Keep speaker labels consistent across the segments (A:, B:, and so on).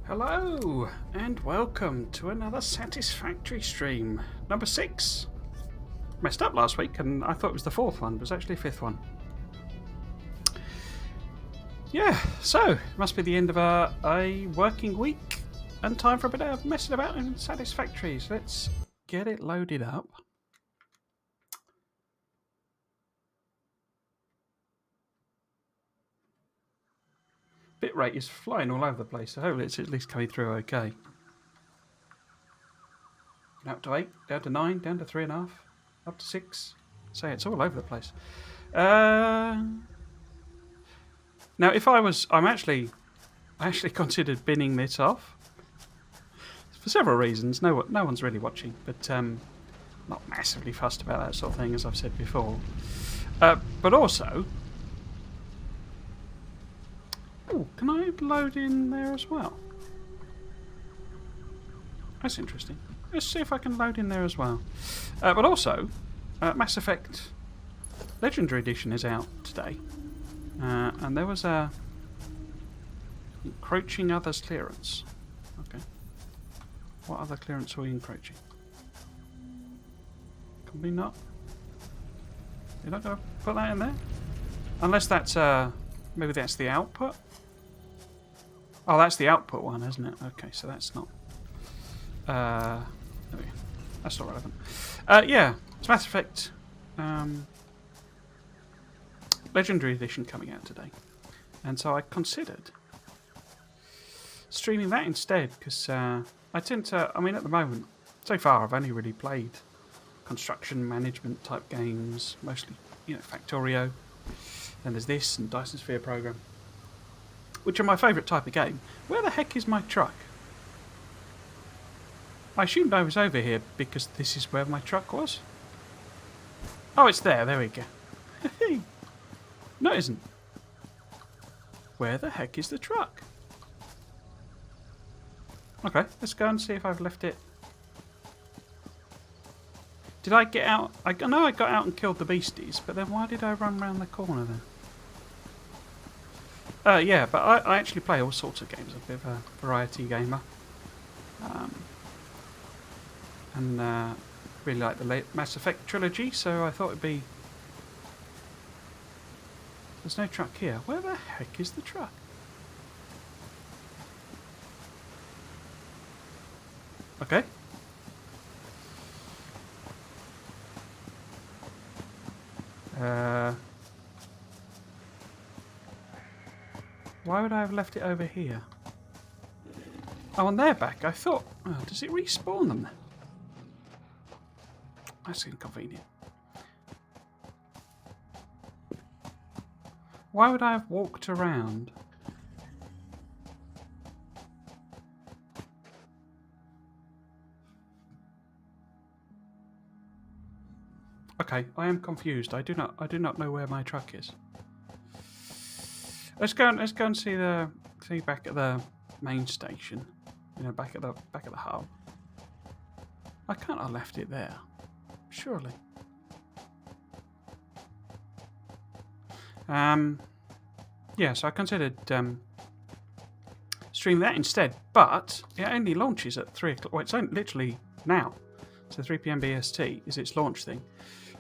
A: Hello and welcome to another Satisfactory stream. Number 6. Messed up last week and I thought it was the 4th one, but it was actually 5th one. Yeah, so it must be the end of a working week and time for a bit of messing about in Satisfactory. So let's get it loaded up. Bitrate is flying all over the place, so hopefully it's at least coming through okay. Up to 8, down to 9, down to 3.5, up to 6. So it's all over the place. Now, if I actually considered binning this off for several reasons. No one's really watching, but not massively fussed about that sort of thing, as I've said before. But also, can I load in there as well? That's interesting. Let's see if I can load in there as well. But also, Mass Effect Legendary Edition is out today, and there was a encroaching others clearance. Okay. What other clearance are we encroaching? Can we not? You're not going to put that in there? Unless that's maybe that's the output. Oh, that's the output one, isn't it? Okay, so that's not. That's not relevant. Yeah, it's Mass Effect Legendary Edition coming out today, and so I considered streaming that instead because I tend to. I mean, at the moment, so far, I've only really played construction management type games, mostly, Factorio. Then there's this and Dyson Sphere Program, which are my favourite type of game. Where the heck is my truck? I assumed I was over here because this is where my truck was. Oh, it's there. There we go. No, it isn't. Where the heck is the truck? Okay, let's go and see if I've left it. Did I get out? I know I got out and killed the beasties, but then why did I run around the corner then? Yeah, but I actually play all sorts of games. I'm a bit of a variety gamer. And really like the late Mass Effect trilogy, so I thought it'd be... There's no truck here. Where the heck is the truck? Okay. Why would I have left it over here? Oh, and they're back. I thought... Oh, does it respawn them then? That's inconvenient. Why would I have walked around? Okay, I am confused. I do not know where my truck is. Let's go and see back at the main station. Back at the hub. I can't have left it there. Surely. Yeah, so I considered stream that instead, but it only launches at 3 o'clock. Well, it's only literally now. So 3 p.m. BST is its launch thing.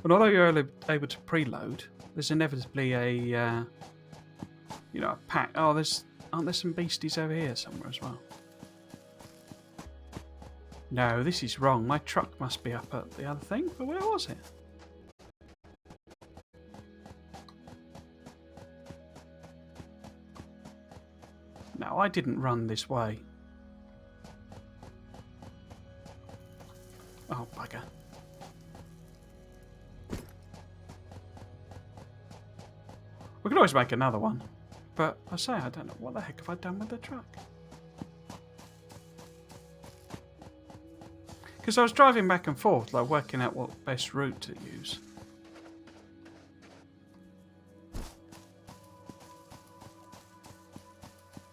A: And although you're able to preload, there's inevitably a pack. Oh, aren't there some beasties over here somewhere as well? No, this is wrong. My truck must be up at the other thing, but where was it? No, I didn't run this way. Oh, bugger. We could always make another one. But I say, I don't know. What the heck have I done with the truck? Because I was driving back and forth, like working out what best route to use.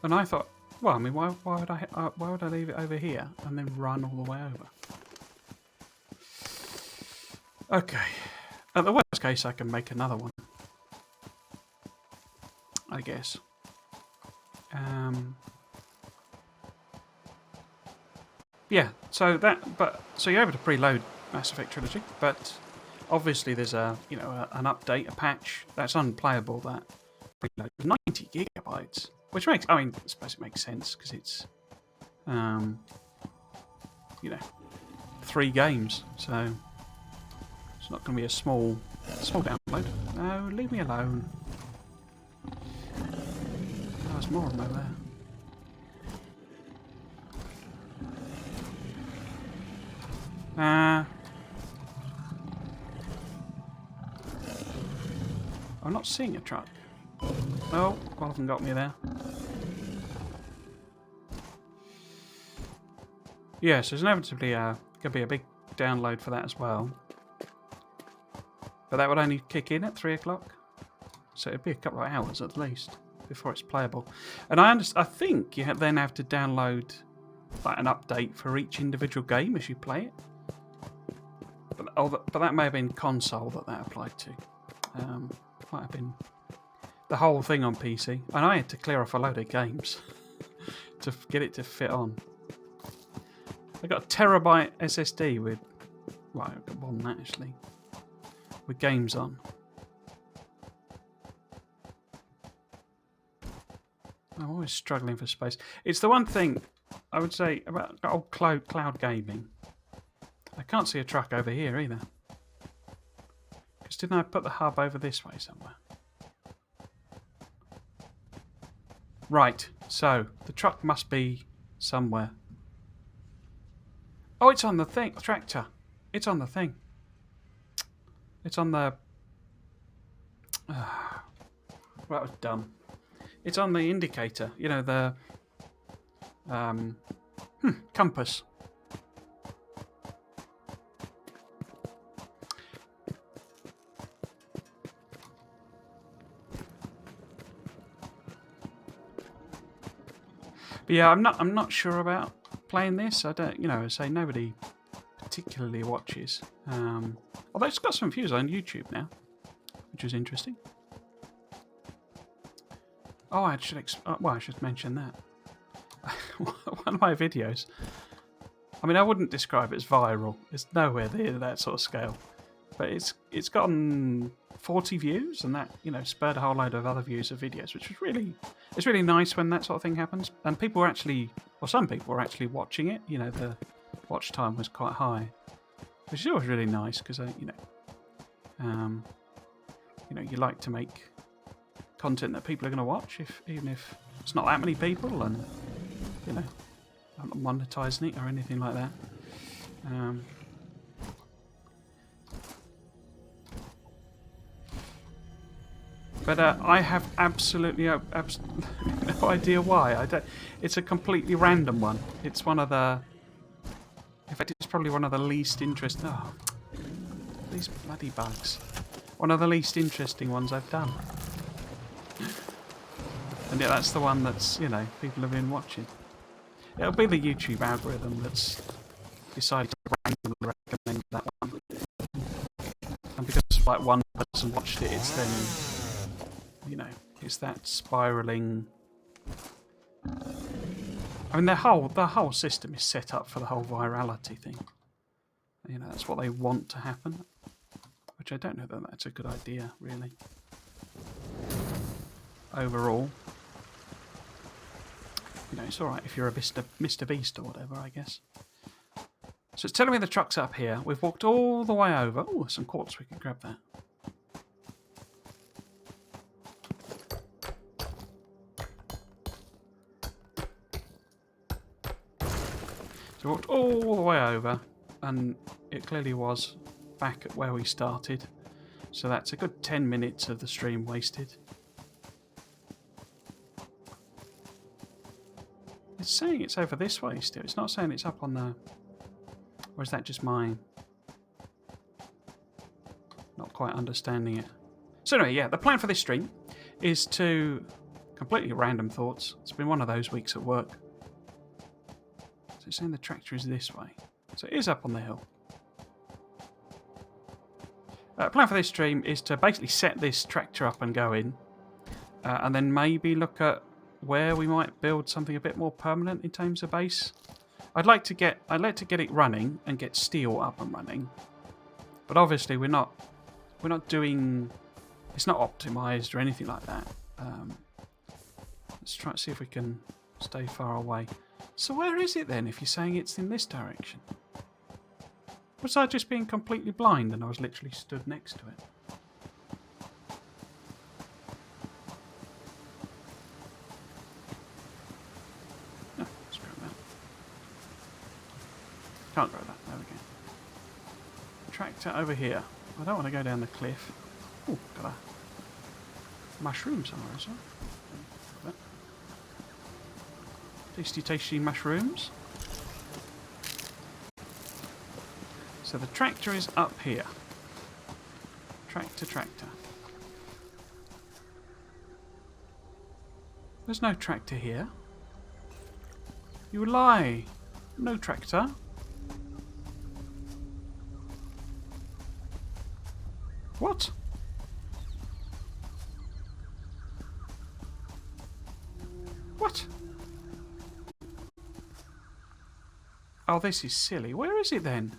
A: And I thought, well, I mean, why would I leave it over here and then run all the way over? Okay. At the worst case, I can make another one. I guess. Yeah, so you're able to preload Mass Effect Trilogy, but obviously there's an update, a patch that's unplayable. That preload 90 gigabytes, which makes, I suppose it makes sense because it's, 3 games, so it's not going to be a small download. No, leave me alone. Oh, there's more of them over there. I'm not seeing a truck. Oh, one of them got me there. Yeah, so there's inevitably going to be a big download for that as well. But that would only kick in at 3 o'clock. So it'd be a couple of hours at least before it's playable. And I think you then have to download like an update for each individual game as you play it. But that may have been console that applied to. Might have been the whole thing on PC. And I had to clear off a load of games to get it to fit on. I got a terabyte SSD with, well, I've got more than that actually, with games on. I'm always struggling for space. It's the one thing I would say about old cloud gaming. I can't see a truck over here either. Because didn't I put the hub over this way somewhere? Right, so the truck must be somewhere. Oh, it's on the thing. The tractor. It's on the thing. It's on the... Well, that was dumb. It's on the indicator. You know, the... compass. But yeah, I'm not sure about playing this. I don't, I say nobody particularly watches. Although it's got some views on YouTube now, which is interesting. Oh, I should mention that. One of my videos. I mean, I wouldn't describe it as viral. It's nowhere near that sort of scale. But it's gotten 40 views, and that spurred a whole load of other views of videos, which was really nice when that sort of thing happens. And people were actually, or some people were actually watching it. The watch time was quite high, which is always really nice because you like to make content that people are going to watch, even if it's not that many people, and I'm not monetizing it or anything like that. But I have absolutely no idea why. It's a completely random one. It's one of the... In fact, it's probably one of the least interesting... Oh, these bloody bugs. One of the least interesting ones I've done. And yeah, that's the one that's, people have been watching. It'll be the YouTube algorithm that's decided to randomly recommend that one. And because like one person watched it, it's then, it's that spiraling. I mean, the whole system is set up for the whole virality thing. That's what they want to happen, which I don't know that that's a good idea, really. Overall, it's all right if you're a Mr. Beast or whatever, I guess. So it's telling me the truck's up here. We've walked all the way over. Oh, some quartz. We can grab that. So we walked all the way over, and it clearly was back at where we started. So that's a good 10 minutes of the stream wasted. It's saying it's over this way still. It's not saying it's up on the... Or is that just mine? Not quite understanding it. So anyway, yeah, the plan for this stream is to... Completely random thoughts. It's been one of those weeks at work. So it's saying the tractor is this way. So it is up on the hill. Plan for this stream is to basically set this tractor up and go in. And then maybe look at where we might build something a bit more permanent in terms of base. I'd like to get it running and get steel up and running, but obviously we're not doing. It's not optimized or anything like that. Let's try to see if we can stay far away. So where is it then? If you're saying it's in this direction, was I just being completely blind and I was literally stood next to it? No, let's grab that. Can't grab that. There we go. Tractor over here. I don't want to go down the cliff. Oh, got a mushroom somewhere as well. Tasty, tasty mushrooms. So the tractor is up here. Tractor. There's no tractor here. You lie. No tractor. What? What? Oh, this is silly. Where is it then?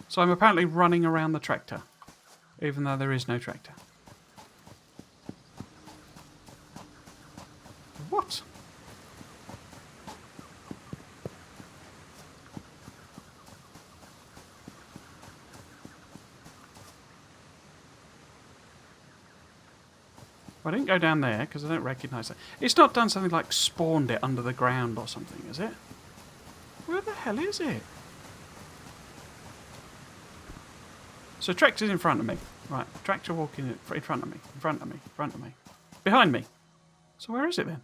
A: So I'm apparently running around the tractor, even though there is no tractor. What? I didn't go down there because I don't recognise it. It's not done something like spawned it under the ground or something, is it? Where the hell is it? So tractor's in front of me. Right, tractor walking in front of me, in front of me, in front of me. Behind me. So where is it then?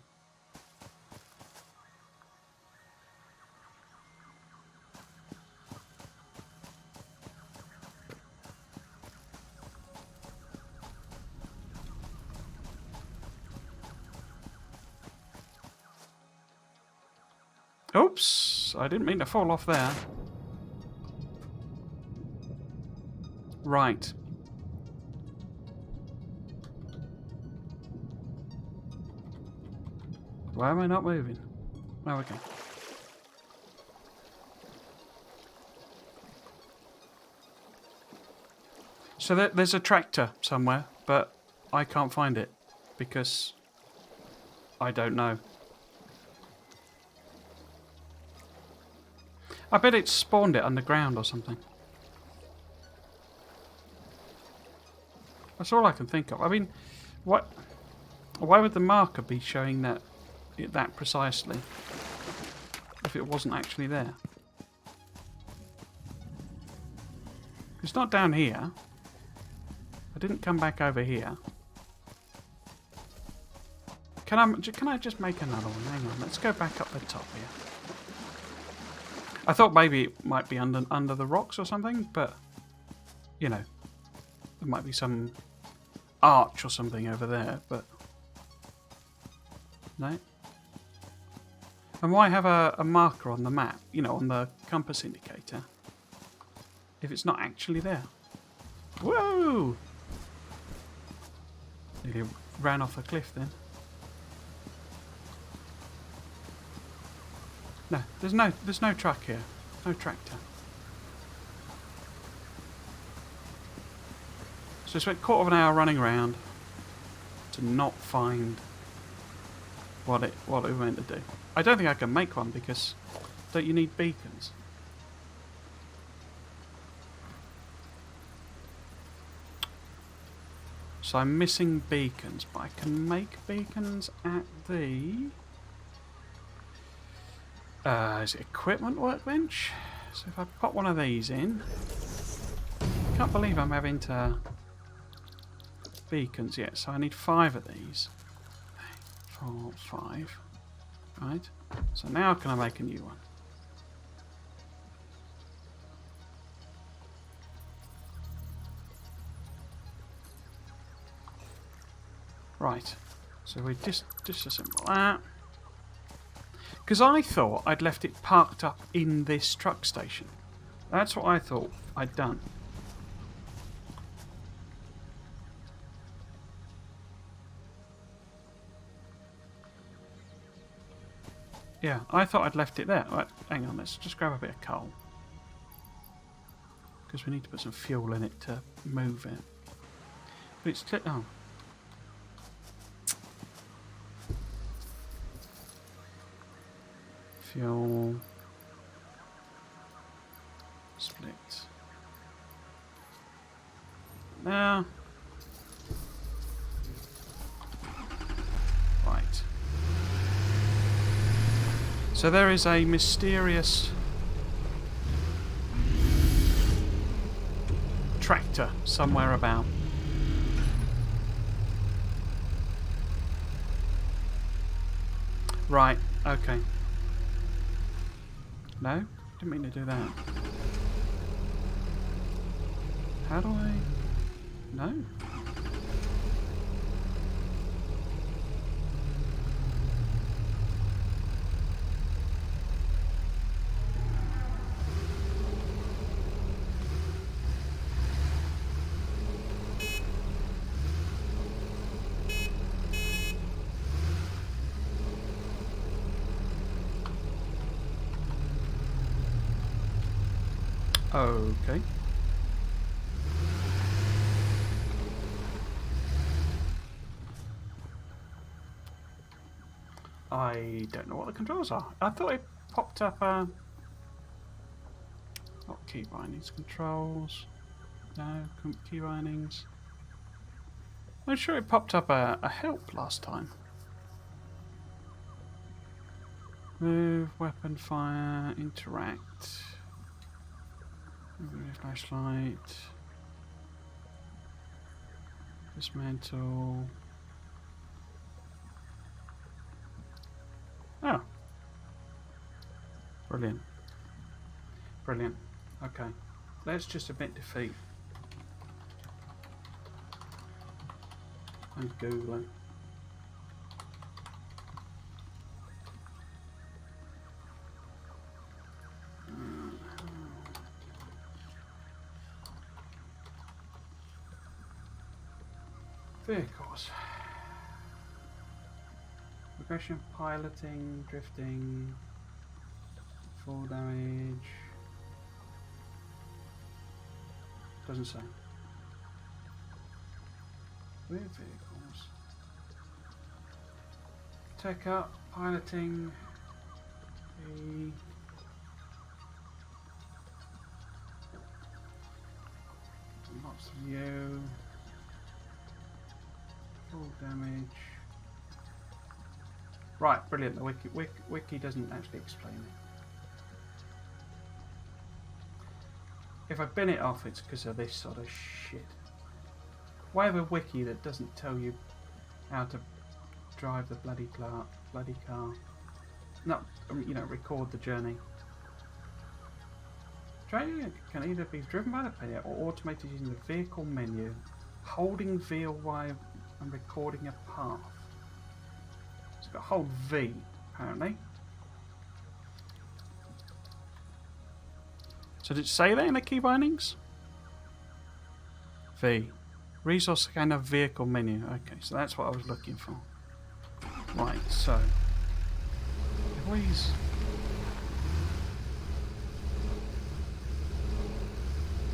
A: Oops, I didn't mean to fall off there. Right. Why am I not moving? Oh, okay. So there's a tractor somewhere, but I can't find it because I don't know. I bet it spawned it underground or something. That's all I can think of. I mean, what? Why would the marker be showing that precisely if it wasn't actually there? It's not down here. I didn't come back over here. Can I just make another one? Hang on. Let's go back up the top here. I thought maybe it might be under the rocks or something, but you know, there might be some arch or something over there, but no. And why have a marker on the map, you know, on the compass indicator, if it's not actually there? Whoa! Nearly ran off a cliff then. No, there's no truck here. No tractor. So I spent a quarter of an hour running around to not find what it was meant to do. I don't think I can make one because don't you need beacons? So I'm missing beacons, but I can make beacons at the is it equipment workbench? So if I pop one of these in, can't believe I'm having to beacons yet. So I need 5 of these. 4, 5. Right. So now can I make a new one? Right. So we disassemble that. Because I thought I'd left it parked up in this truck station. That's what I thought I'd done. Yeah, I thought I'd left it there. Right, hang on, let's just grab a bit of coal. Because we need to put some fuel in it to move it. But it's clear. Oh. Fuel. Split. Now. Right. So there is a mysterious tractor somewhere about. Right, okay. No? Didn't mean to do that. How do I... No? Okay. I don't know what the controls are. I thought it popped up not key bindings, controls. No, key bindings. I'm sure it popped up a help last time. Move, weapon, fire, interact. Flashlight. Dismantle. Oh. Brilliant. Brilliant. Okay. Let's just admit defeat. And Google it. Vehicles. Progression, piloting, drifting, fall damage. Doesn't say. Weird vehicles. Tech up, piloting. E. Lots of you. Full damage. Right, brilliant. The wiki doesn't actually explain it. If I bin it off, it's because of this sort of shit. Why have a wiki that doesn't tell you how to drive the bloody car? No, you know, record the journey. Train can either be driven by the player or automated using the vehicle menu, holding V while and recording a path. It's got hold V, apparently. So did it say that in the key bindings? V. Resource scanner vehicle menu. Okay, so that's what I was looking for. Right, so. Please.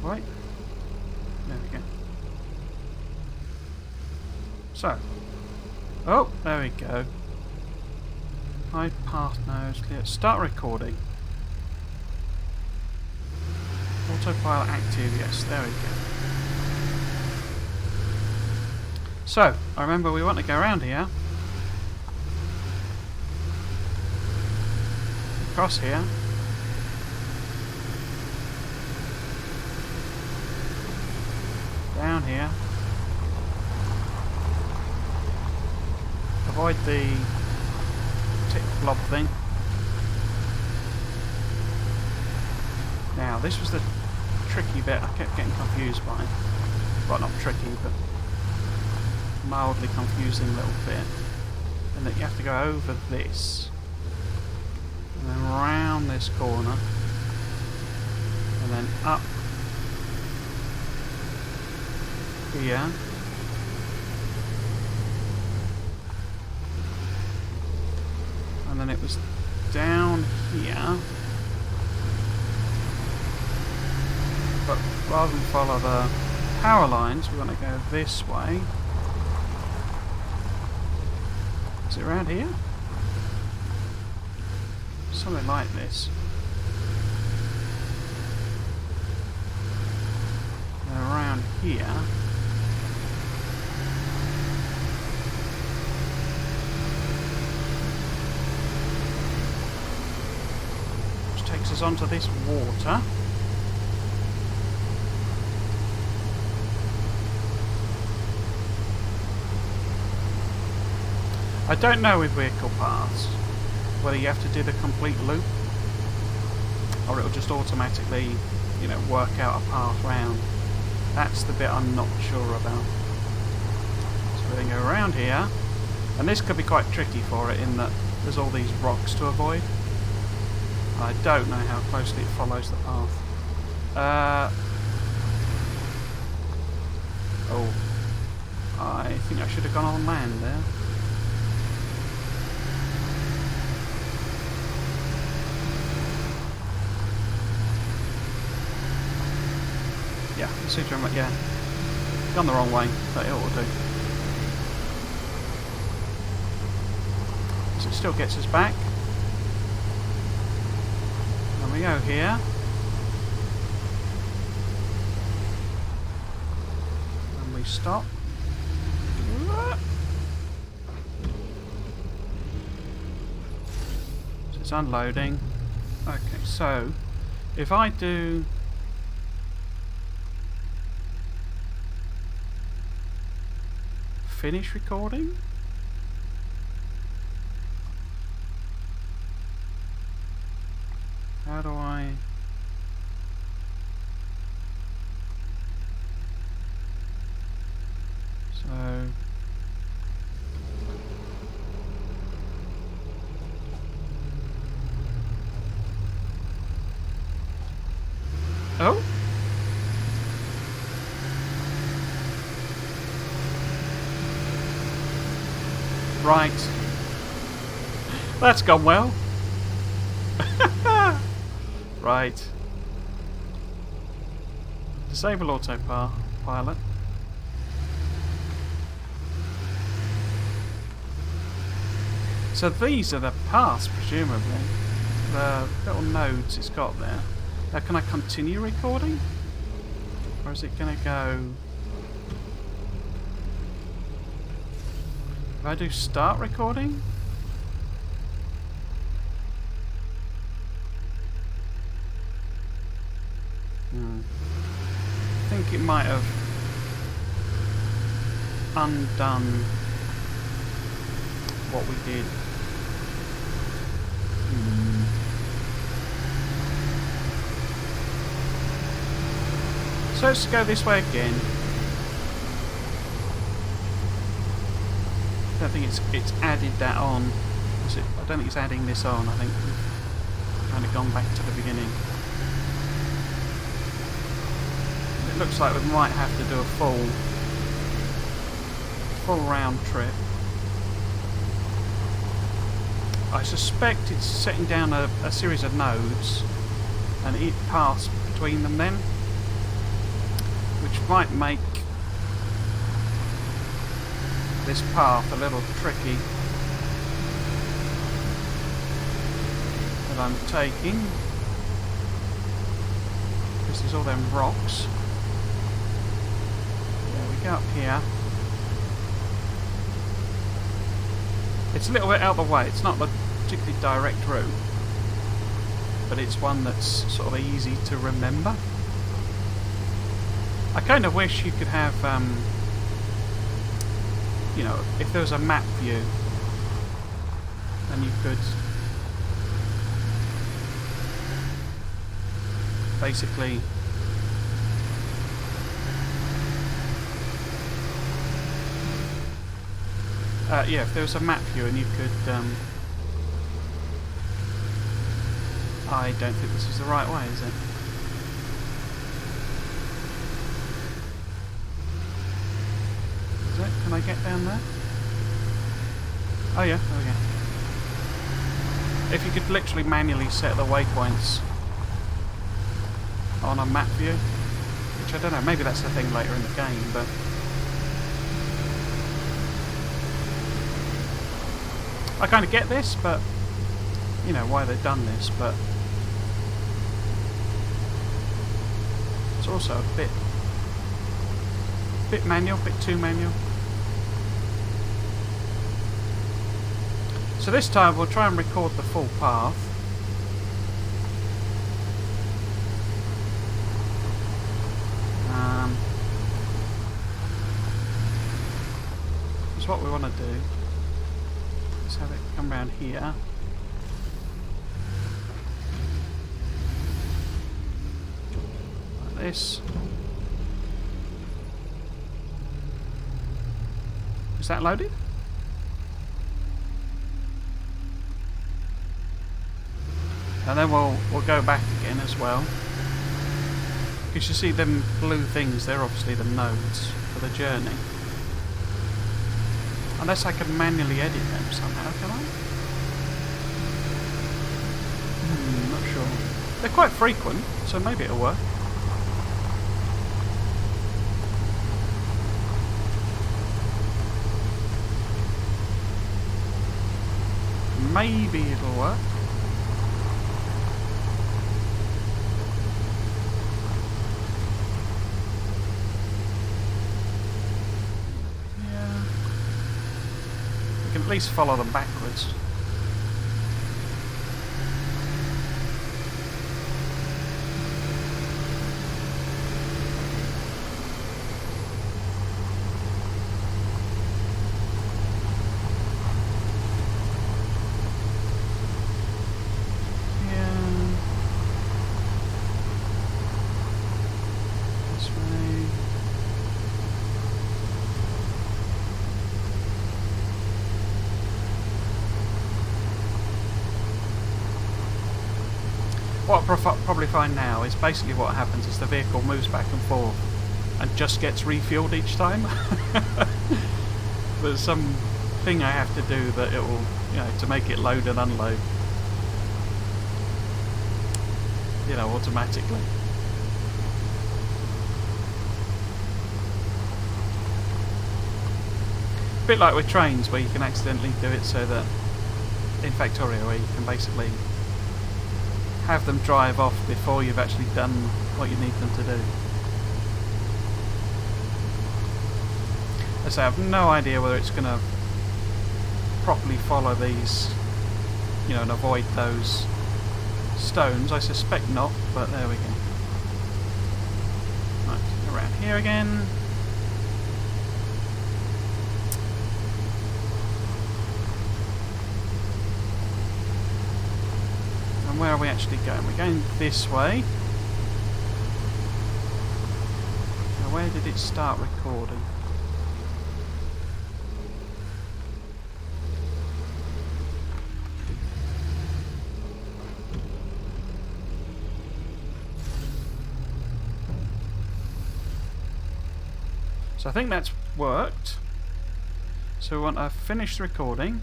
A: Right. There we go. So. Oh, there we go. Hide path now. Let's start recording. Autopilot active, yes, there we go. So, I remember we want to go around here. Across here. Down here. Avoid the tick blob thing. Now, this was the tricky bit I kept getting confused by. Well, not tricky, but mildly confusing little bit. And that you have to go over this. And then round this corner. And then up here. And then it was down here. But rather than follow the power lines, we want to go this way. Is it around here? Something like this. And around here. Which takes us onto this water. I don't know with vehicle paths whether you have to do the complete loop or it'll just automatically, you know, work out a path round. That's the bit I'm not sure about. So we're going to go around here, and this could be quite tricky for it in that there's all these rocks to avoid. I don't know how closely it follows the path. Oh, I think I should have gone on land there. Yeah, yeah, gone the wrong way, but it ought to do. So it still gets us back. And we go here. And we stop. So it's unloading. Okay, so if I do... finish recording? How do I... So... Oh? Right. That's gone well. Right. Disable autopilot. So these are the paths, presumably. The little nodes it's got there. Now can I continue recording? Or is it going to go... If I do start recording? I think it might have undone what we did. So let's go this way again. I don't think it's added that on. Is it? I don't think it's adding this on. I think we've kind of gone back to the beginning. It looks like we might have to do a full round trip. I suspect it's setting down a series of nodes and it paths between them then, which might make this path a little tricky that I'm taking. This is all them rocks. Yeah, we go up here. It's a little bit out of the way. It's not a particularly direct route, but it's one that's sort of easy to remember. I kind of wish you could have you know, if there was a map view, then you could basically yeah, if there was a map view and you could I don't think this is the right way, is it? Can I get down there? Oh yeah, oh yeah. If you could literally manually set the waypoints on a map view, which I don't know, maybe that's the thing later in the game, but I kind of get this, but you know why they've done this, but it's also a bit manual, bit too manual. So this time we'll try and record the full path. That's what we want to do. Let's have it come round here. Like this. Is that loaded? And then we'll go back again as well. Because you see them blue things, they're obviously the nodes for the journey. Unless I can manually edit them somehow, can I? Not sure. They're quite frequent, so maybe it'll work. Maybe it'll work. At least follow them backwards. What I'll probably find now is basically what happens is the vehicle moves back and forth and just gets refueled each time. There's some thing I have to do that it will, you know, to make it load and unload, you know, automatically. A bit like with trains where you can accidentally do it so that in Factorio where you can basically have them drive off before you've actually done what you need them to do. As I say, I have no idea whether it's going to properly follow these, you know, and avoid those stones. I suspect not, but there we go. Right, around here again. Where are we actually going? We're going this way. Now where did it start recording? So I think that's worked. So we want to finish the recording.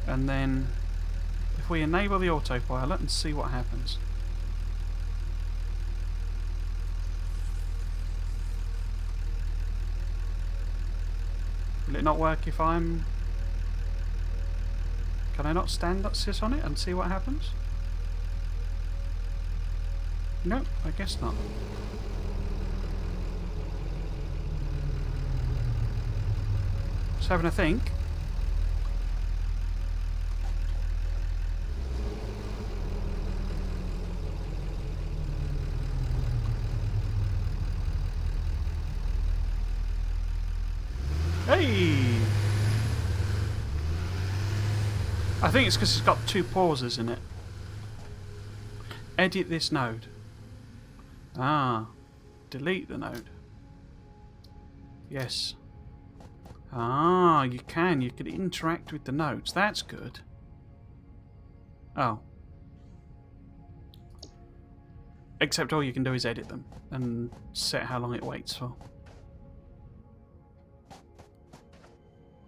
A: And then if we enable the autopilot and see what happens. Will it not work if I'm... Can I not sit on it and see what happens? No, I guess not. Just having a think. Hey! I think it's because it's got 2 pauses in it. Edit this node. Ah. Delete the node. Yes. Ah, you can. You can interact with the nodes. That's good. Oh. Except all you can do is edit them and set how long it waits for.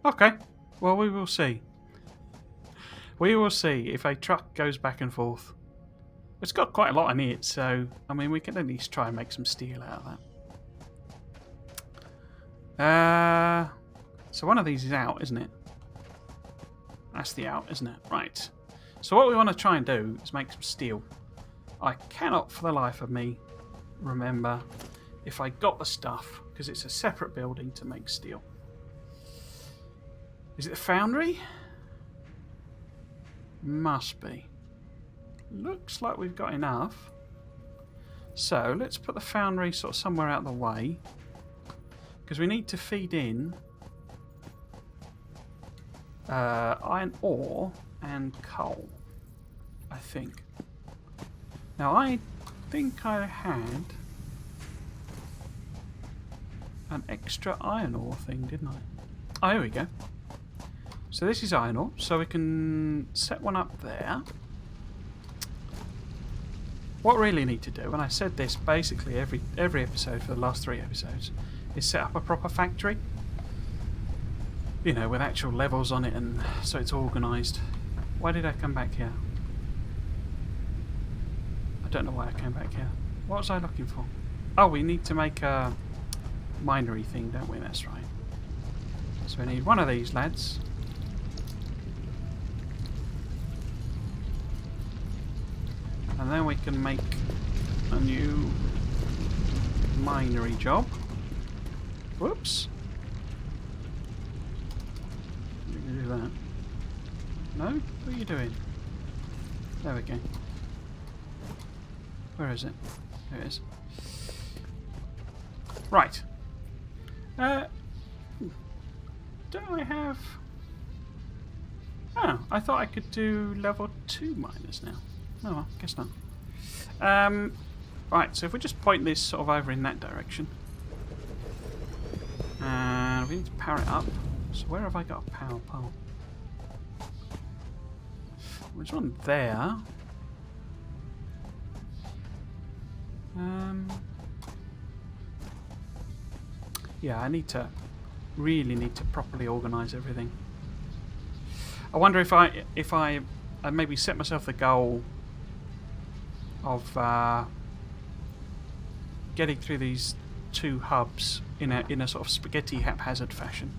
A: Okay. Well, we will see. We will see if a truck goes back and forth. It's got quite a lot in it, so I mean we can at least try and make some steel out of that. So one of these is out, isn't it? That's the out, isn't it? Right. So what we want to try and do is make some steel. I cannot for the life of me remember if I got the stuff, because it's a separate building to make steel. Is it the foundry? Must be. Looks like we've got enough. So let's put the foundry sort of somewhere out of the way, because we need to feed in iron ore and coal, I think. Now I think I had an extra iron ore thing, didn't I? Oh, here we go. So this is iron ore, so we can set one up there. What we really need to do, and I said this basically every episode for the last 3 episodes, is set up a proper factory. You know, with actual levels on it, and so it's organised. Why did I come back here? I don't know why I came back here. What was I looking for? Oh, we need to make a minery thing, don't we? That's right. So we need one of these lads. And then we can make a new minery job. Whoops. We can do that. No? What are you doing? There we go. Where is it? There it is. Right. Don't I have... Oh, I thought I could do level 2 miners now. Oh, well, guess not. Right, so if we just point this sort of over in that direction. And we need to power it up. So where have I got a power pole? There's one there. Yeah, I really need to properly organise everything. I wonder if I maybe set myself the goal of getting through these 2 hubs in a sort of spaghetti haphazard fashion.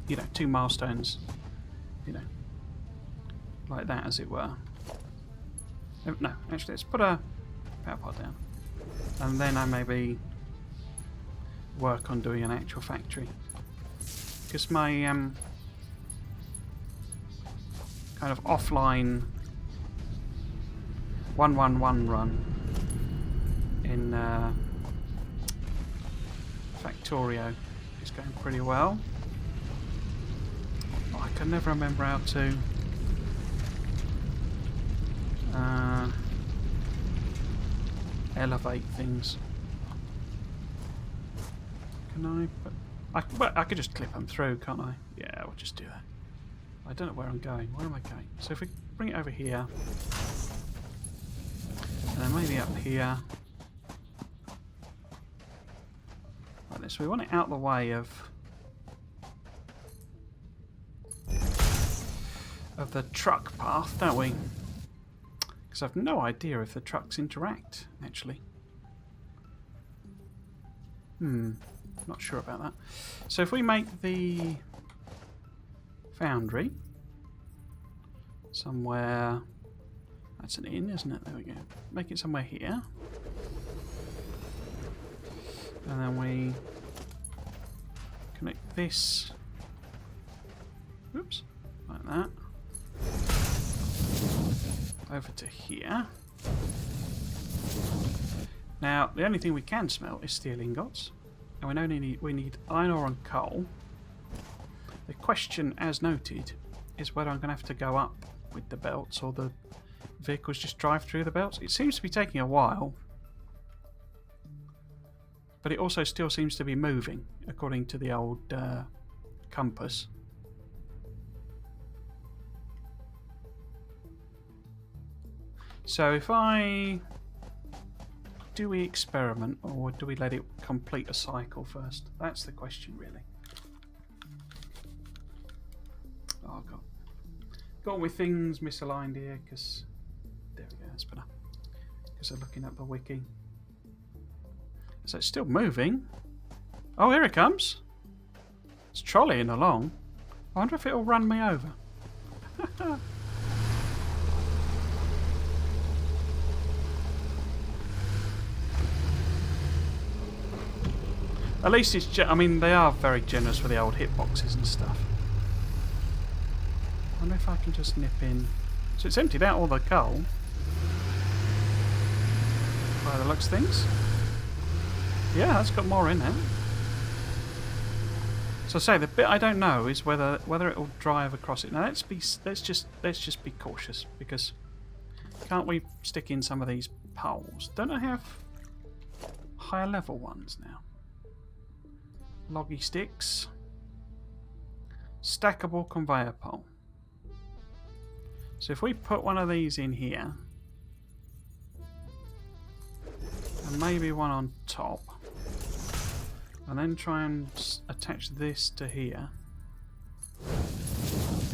A: You know, 2 milestones. You know, like that, as it were. No, actually, let's put a power pod down, and then I maybe work on doing an actual factory, because my kind of offline 111 run in Factorio is going pretty well. Oh, I can never remember how to elevate things. Can I? Well, I could just clip them through, can't I? Yeah, we'll just do that. I don't know where I'm going. Where am I going? So if we bring it over here, and then maybe up here, like this. We want it out the way of the truck path, don't we? Because I've no idea if the trucks interact, actually. Not sure about that. So if we make the foundry somewhere, that's an inn, isn't it? There we go. Make it somewhere here. And then we connect this, oops, like that, over to here. Now, the only thing we can smelt is steel ingots, and we need iron ore and coal. The question, as noted, is whether I'm going to have to go up with the belts or the vehicles just drive through the belts. It seems to be taking a while, but it also still seems to be moving, according to the old compass. So if do we experiment, or do we let it complete a cycle first? That's the question, really. Oh, God. got all my things misaligned here because there we go. That's better. Because I'm looking at the wiki. So it's still moving. Oh, here it comes. It's trolleying along. I wonder if it'll run me over. At least it's... I mean, they are very generous with the old hitboxes and stuff. I wonder if I can just nip in. So it's emptied out all the coal. By the looks of things. Yeah, that's got more in it. So say the bit I don't know is whether it will drive across it. Now let's just be cautious, because can't we stick in some of these poles? Don't I have higher level ones now? Loggy sticks. Stackable conveyor pole. So if we put one of these in here, and maybe one on top, and then try and attach this to here.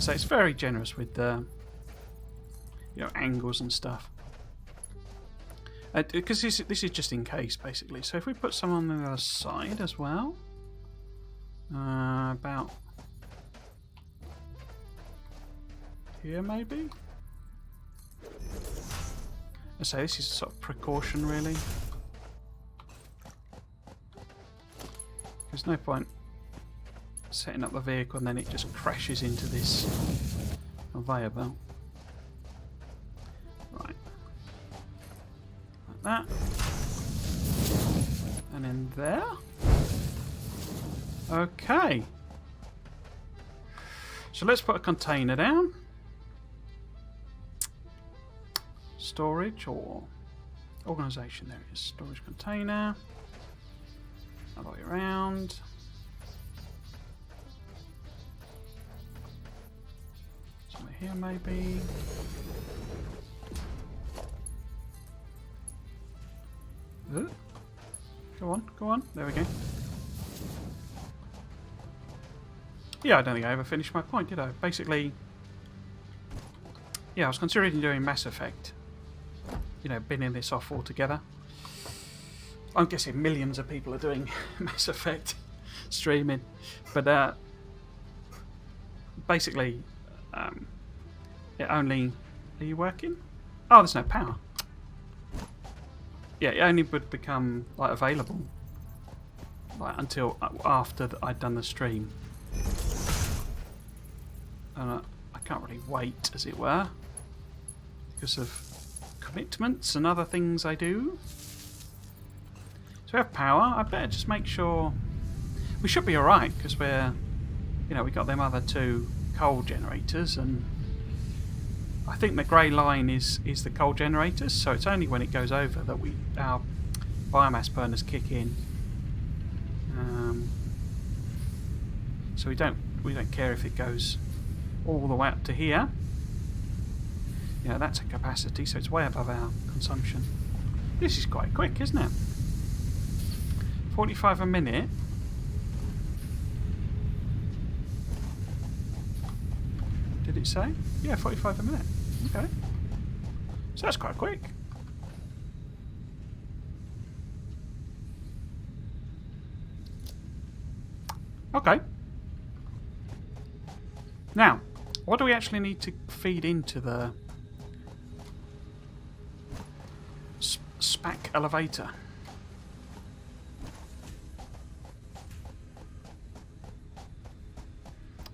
A: So it's very generous with the angles and stuff. Because this is just in case, basically. So if we put some on the other side as well, about here maybe. So this is sort of precaution, really. There's no point setting up the vehicle and then it just crashes into this conveyor belt. Right. Like that. And in there. Okay. So let's put a container down. Storage or organisation. There it is. Storage container. Other way around. Somewhere here maybe. Go on, go on. There we go. Yeah, I don't think I ever finished my point, did I? Basically, yeah, I was considering doing Mass Effect. Binning this off altogether. I'm guessing millions of people are doing Mass Effect streaming, but basically, it only... Are you working? Oh, there's no power. Yeah, it only would become available until after I'd done the stream, and I can't really wait, as it were, because of commitments and other things I do. So we have power. I better just make sure we should be alright, because we're, we got them other two coal generators, and I think the grey line is the coal generators. So it's only when it goes over that our biomass burners kick in. So we don't care if it goes all the way up to here. That's a capacity, so it's way above our consumption. This is quite quick, isn't it? 45 a minute. Did it say? Yeah, 45 a minute. Okay. So that's quite quick. Okay. Now, what do we actually need to feed into the SPAC elevator?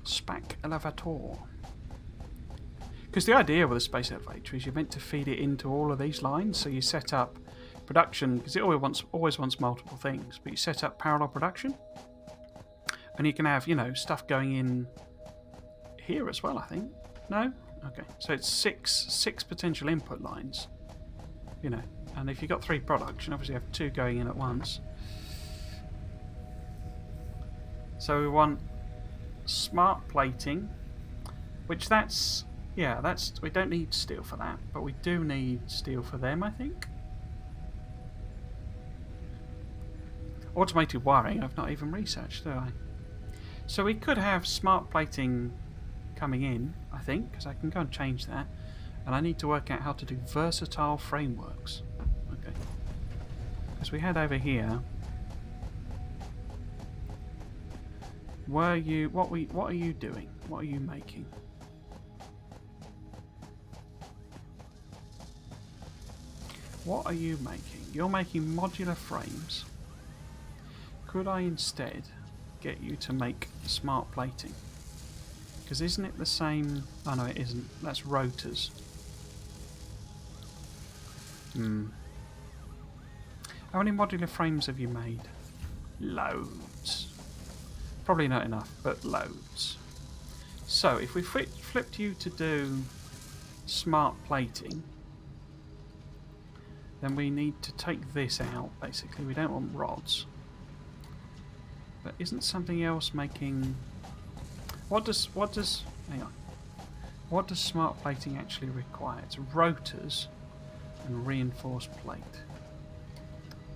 A: SPAC elevator. Because the idea with a space elevator is you're meant to feed it into all of these lines. So you set up production, because it always wants multiple things, but you set up parallel production, and you can have stuff going in here as well, I think. No? Okay. So it's six potential input lines. And if you've got 3 products, you obviously have 2 going in at once. So we want smart plating, which we don't need steel for that, but we do need steel for them, I think. Automated wiring, I've not even researched, do I? So we could have smart plating coming in, I think, because I can go and change that. And I need to work out how to do versatile frameworks. Okay. Because we had over here. What are you doing? What are you making? What are you making? You're making modular frames. Could I instead get you to make smart plating? Because isn't it the same? Oh no, it isn't. That's rotors. How many modular frames have you made? Loads. Probably not enough, but loads. So if we flipped you to do smart plating, then we need to take this out, basically. We don't want rods. But isn't something else making... What does hang on. What does smart plating actually require? It's rotors and reinforced plate.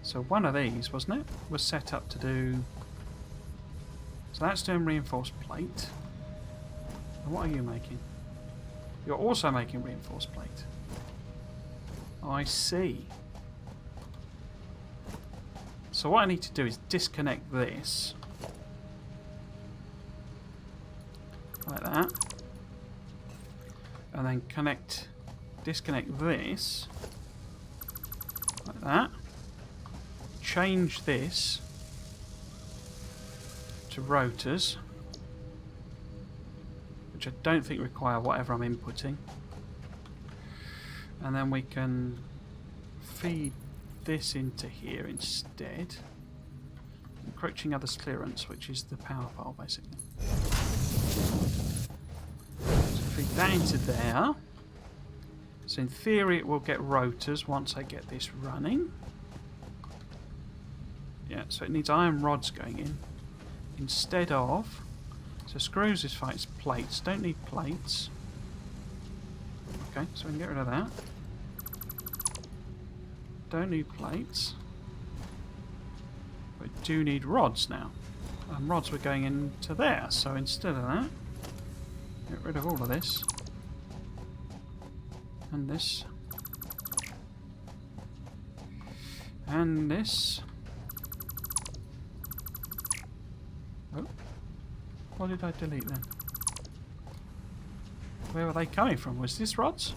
A: So one of these, wasn't it? Was set up to do... So that's doing reinforced plate. And what are you making? You're also making reinforced plate. I see. So what I need to do is disconnect this. Like that. And then disconnect this. Like that. Change this to rotors, which I don't think require whatever I'm inputting. And then we can feed this into here instead. Encroaching others clearance, which is the power pole basically. So feed that into there. So in theory it will get rotors once I get this running. Yeah, so it needs iron rods going in instead of... So screws is fine, it's plates. Don't need plates. Okay, so we can get rid of that. Don't need plates. We do need rods now. And rods were going into there, so instead of that, get rid of all of this. And this. And this. Oh. What did I delete then? Where were they coming from? Was this rods?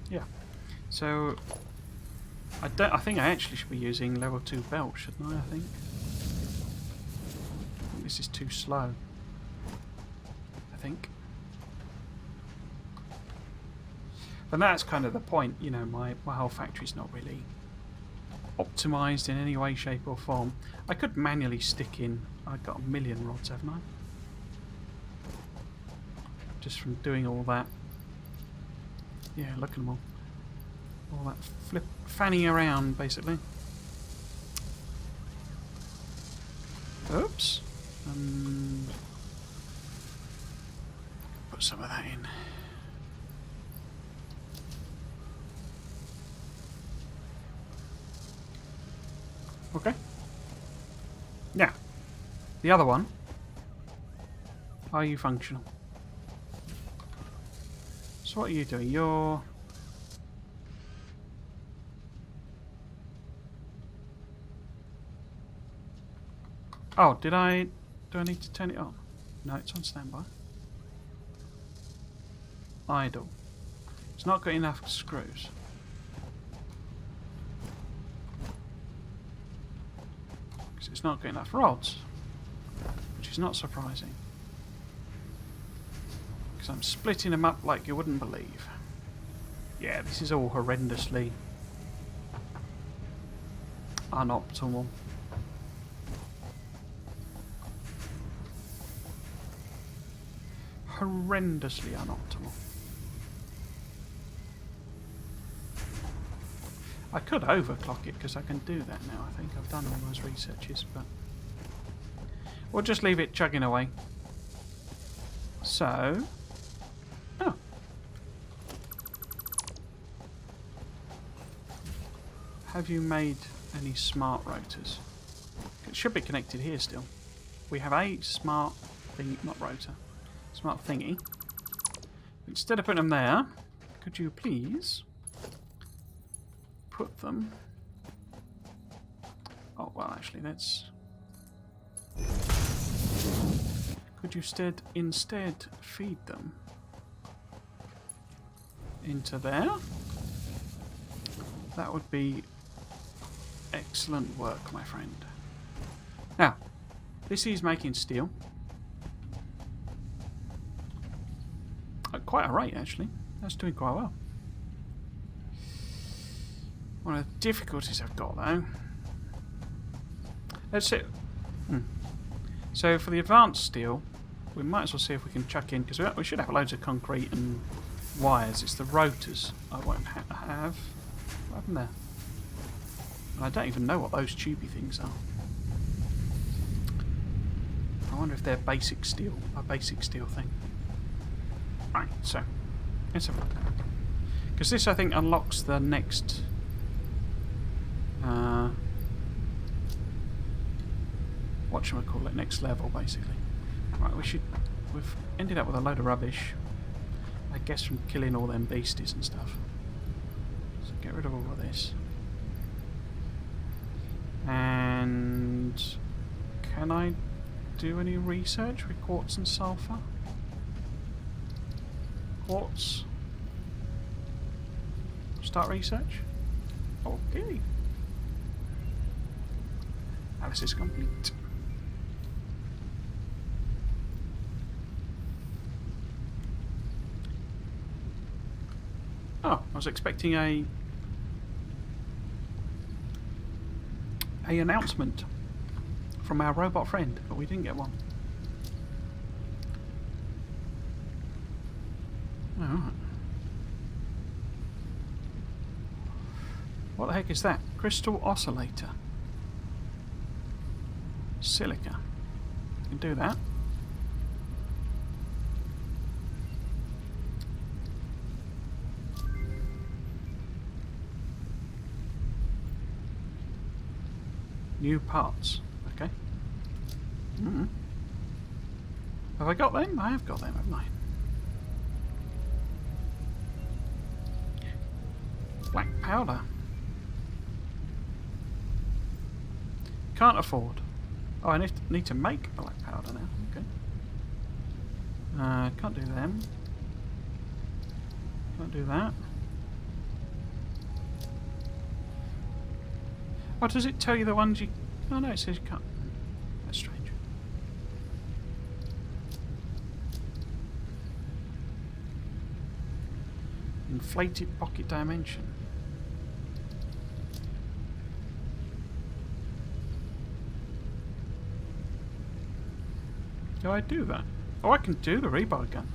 A: Yeah. So I think I actually should be using level 2 belt, shouldn't I think this is too slow. I think. But that's kind of the point, you know, my whole factory's not really optimised in any way, shape or form. I could manually stick in, I've got 1 million rods, haven't I? Just from doing all that. Yeah, look at them all. All that fanning around, basically. Oops. And put some of that in. Okay. Now, the other one. Are you functional? So what are you doing? You're... Oh, do I need to turn it on? No, it's on standby. Idle. It's not got enough screws. Because it's not got enough rods. Which is not surprising. Because I'm splitting them up like you wouldn't believe. Yeah, this is all horrendously unoptimal. Horrendously unoptimal. I could overclock it because I can do that now. I think I've done all those researches, but we'll just leave it chugging away. So, oh, have you made any smart rotors? It should be connected here still. We have a smart thingy, not rotor, smart thingy. Instead of putting them there, could you please put them... Oh, well, actually, let's... Could you instead feed them into there? That would be excellent work, my friend. Now, this is making steel. At quite a rate, actually. That's doing quite well. One of the difficulties I've got, though... Let's see. So, for the advanced steel, we might as well see if we can chuck in... Because we should have loads of concrete and wires. It's the rotors I won't have. What happened there? And I don't even know what those tubey things are. I wonder if they're basic steel. A basic steel thing. Right, so let's have a look. Because this, I think, unlocks the next whatchamacallit, next level, basically. Right, we've ended up with a load of rubbish, I guess, from killing all them beasties and stuff. So get rid of all of this. And can I do any research with quartz and sulfur? Quartz. Start research. Okay. Analysis complete. Oh, I was expecting a announcement from our robot friend, but we didn't get one. Alright. What the heck is that? Crystal oscillator. Silica. You can do that. New parts. Okay. Have I got them? I have got them, haven't I? Black powder. Can't afford. Oh, I need to make black powder now. Okay. Can't do them. Can't do that. Oh, does it tell you the ones you... Oh no, it says you can't. That's strange. Inflated pocket dimension. Do I do that? Oh, I can do the rebar gun.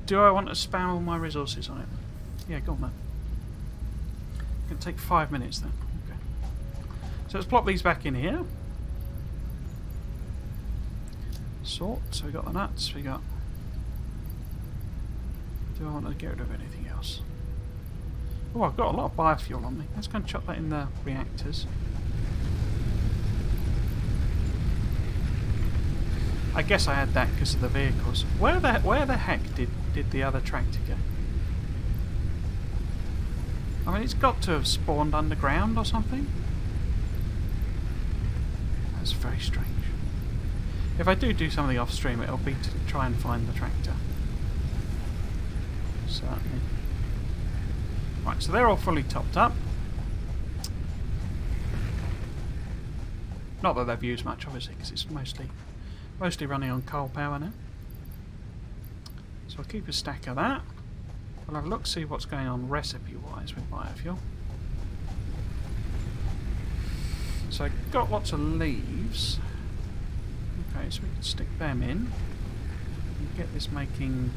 A: Do I want to spam all my resources on it? Yeah, go on then. It's going to take 5 minutes then. Okay. So let's plop these back in here. Sort. So we got the nuts. We got... Do I want to get rid of anything else? Oh, I've got a lot of biofuel on me. Let's go and chuck that in the reactors. I guess I had that because of the vehicles. Where the heck did the other tractor go? I mean, it's got to have spawned underground or something. That's very strange. If I do something off stream, it'll be to try and find the tractor. Certainly. Right, so they're all fully topped up. Not that they've used much, obviously, because it's mostly running on coal power now. So I'll keep a stack of that. I'll have a look, see what's going on recipe-wise with biofuel. So I've got lots of leaves. Okay, so we can stick them in. And get this making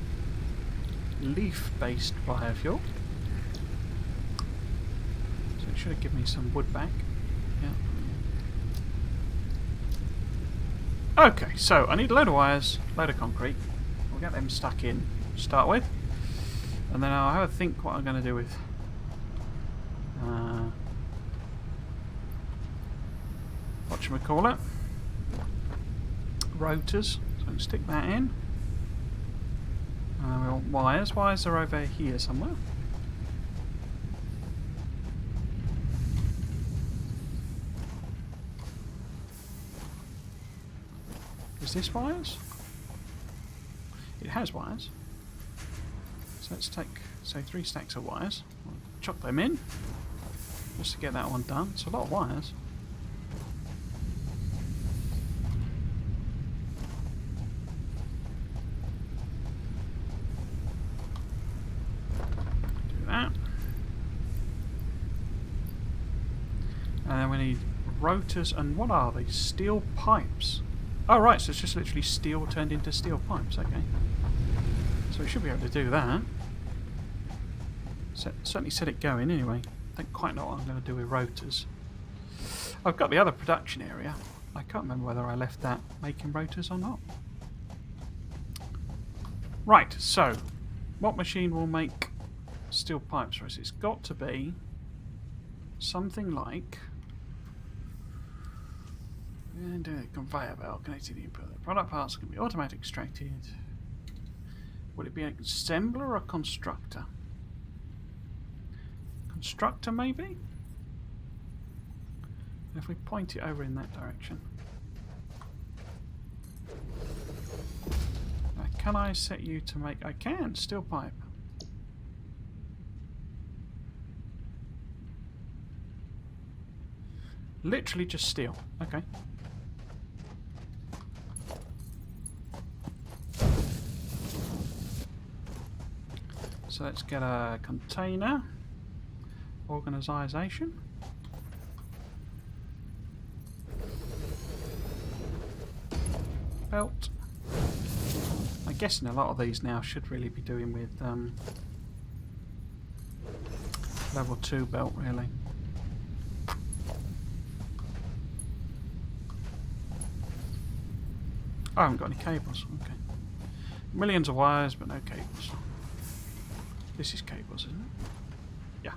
A: leaf-based biofuel. So it should have given me some wood back. Yeah. Okay, so I need a load of wires, a load of concrete. We'll get them stuck in to start with. And then I'll have a think what I'm going to do with whatchamacallit, rotors. So I can stick that in. We want wires. Wires are over here somewhere. Is this wires? It has wires. So let's take, say, 3 stacks of wires. We'll chuck them in just to get that one done. It's a lot of wires. Do that. And then we need rotors, and what are these? Steel pipes. Oh right, so it's just literally steel turned into steel pipes, okay. So we should be able to do that. Certainly set it going anyway. Don't quite know what I'm going to do with rotors. I've got the other production area. I can't remember whether I left that making rotors or not. Right, so what machine will make steel pipes for us? It's got to be something like... And a conveyor belt connected to the input. The product parts can be automatically extracted. Would it be an assembler or a constructor? Constructor, maybe? If we point it over in that direction. Can I set you to make... I can! Steel pipe. Literally just steel. Okay. So let's get a container organisation. Belt. I'm guessing a lot of these now should really be doing with level 2 belt, really. I haven't got any cables. Okay. Millions of wires, but no cables. This is cables, isn't it? Yeah.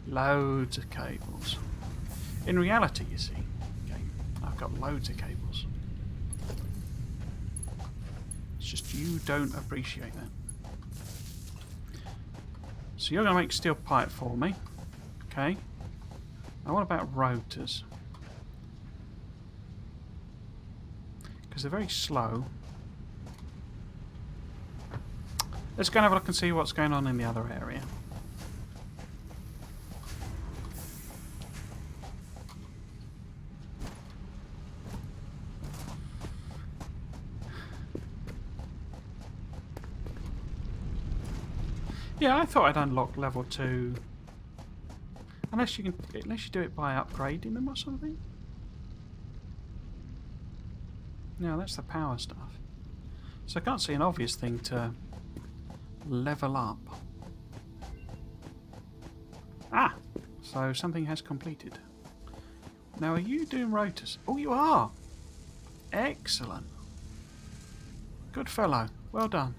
A: Loads of cables. In reality, you see, okay, I've got loads of cables. It's just you don't appreciate that. So you're going to make steel pipe for me. Okay. Now what about rotors? Because they're very slow. Let's go and have a look and see what's going on in the other area. Yeah, I thought I'd unlock level 2. Unless you do it by upgrading them or something. No, that's the power stuff. So I can't see an obvious thing to level up. Ah! So something has completed. Now, are you doing rotors? Oh, you are! Excellent. Good fellow. Well done.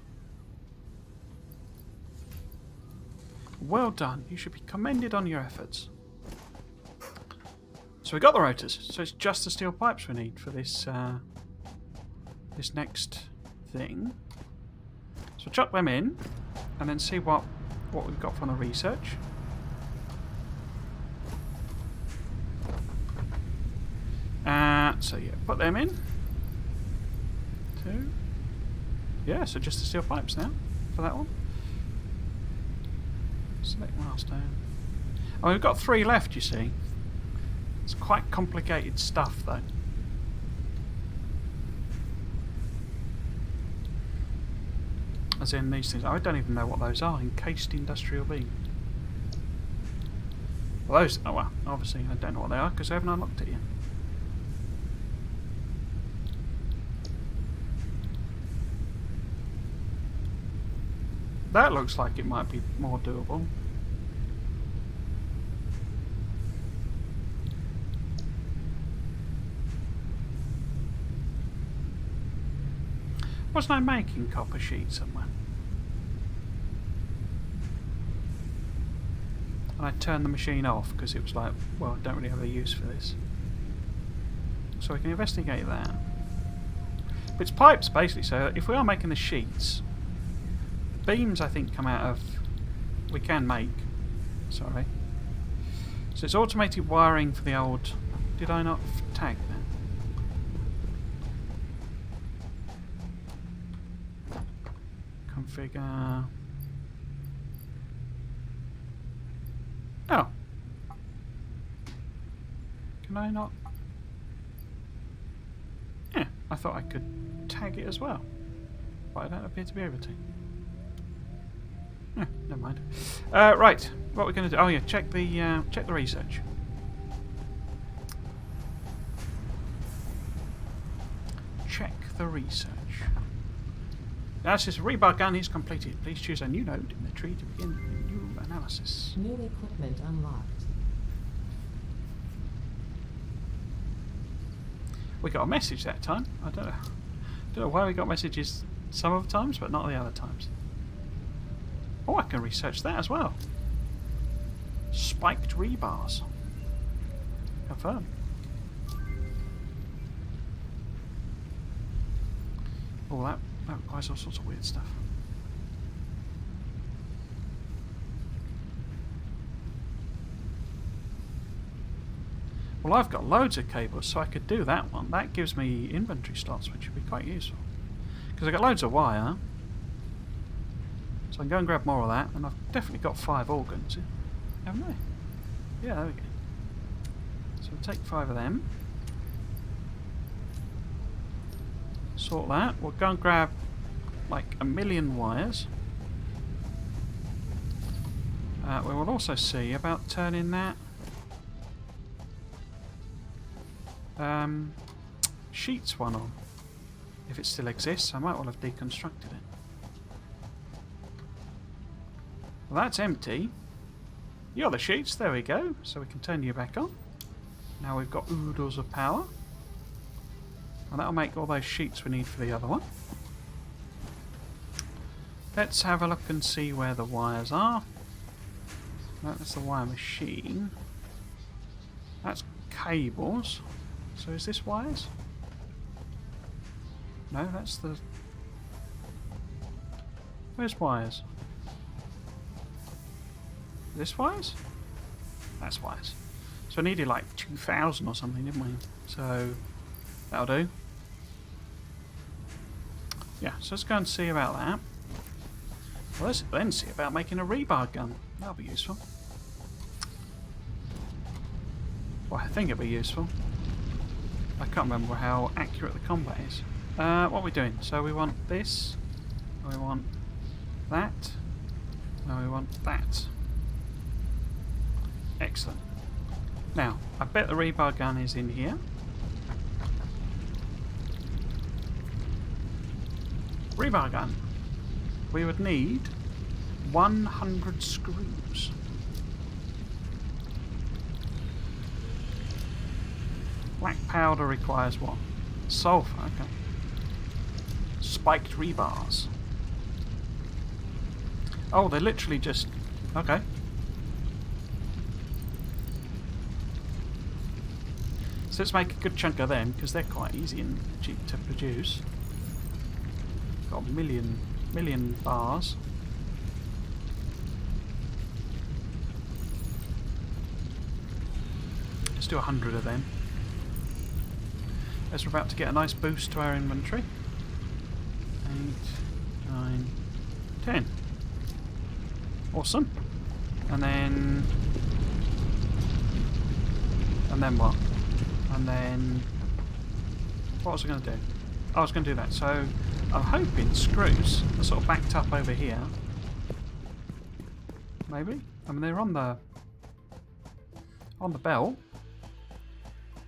A: Well done. You should be commended on your efforts. So we got the rotors. So it's just the steel pipes we need for this this next thing. So chuck them in, and then see what we've got from the research. So yeah, put them in. 2. Yeah, so just the steel pipes now for that one. Select milestone. Oh, we've got 3 left, you see. It's quite complicated stuff, though. As in these things. I don't even know what those are. Encased industrial beam. Well, those... Oh, well, obviously I don't know what they are because I haven't unlocked it yet. That looks like it might be more doable. Wasn't I making copper sheet somewhere? And I turned the machine off because it was like, well, I don't really have a use for this. So we can investigate that. It's pipes, basically, so if we are making the sheets, beams, I think, come out of... We can make. Sorry. So it's automated wiring for the old... Did I not tag that? Configure... Oh. Can I not... Yeah, I thought I could tag it as well. But I don't appear to be able to. Yeah, never mind. Right, what we're going to do... Oh yeah, check the research. Check the research. Analysis of rebar gun is completed. Please choose a new node in the tree to begin new analysis.
B: New equipment unlocked.
A: We got a message that time. I don't know why we got messages some of the times, but not the other times. Oh, I can research that as well. Spiked rebars. Confirm. Oh, that requires all sorts of weird stuff. Well, I've got loads of cables, so I could do that one. That gives me inventory slots, which would be quite useful. Because I've got loads of wire. So I can go and grab more of that, and I've definitely got 5 organs, haven't I? Yeah, there we go. So we'll take 5 of them. Sort that. We'll go and grab like 1,000,000 wires. We will also see about turning that sheets one on. If it still exists, I might well have deconstructed it. Well, that's empty. You're the sheets, there we go. So we can turn you back on. Now we've got oodles of power. And that'll make all those sheets we need for the other one. Let's have a look and see where the wires are. No, that's the wire machine. That's cables. So is this wires? No, that's the... Where's wires? This wires? That's wires. So I needed like 2,000 or something, didn't we? So that'll do. Yeah, so let's go and see about that. Well, let's then see about making a rebar gun. That'll be useful. Well, I think it'll be useful. I can't remember how accurate the combat is. What are we doing? So we want this, we want that, and we want that. Excellent. Now, I bet the rebar gun is in here. Rebar gun. We would need 100 screws. Black powder requires what? Sulfur, okay. Spiked rebars. Oh, they're literally just... Okay. So let's make a good chunk of them, because they're quite easy and cheap to produce. Got a million bars. Let's do 100 of them. As we're about to get a nice boost to our inventory. 8, 9, 10. Awesome. And then what? And then what was I going to do? I was going to do that. So I'm hoping screws are sort of backed up over here. Maybe. I mean, they're on the belt.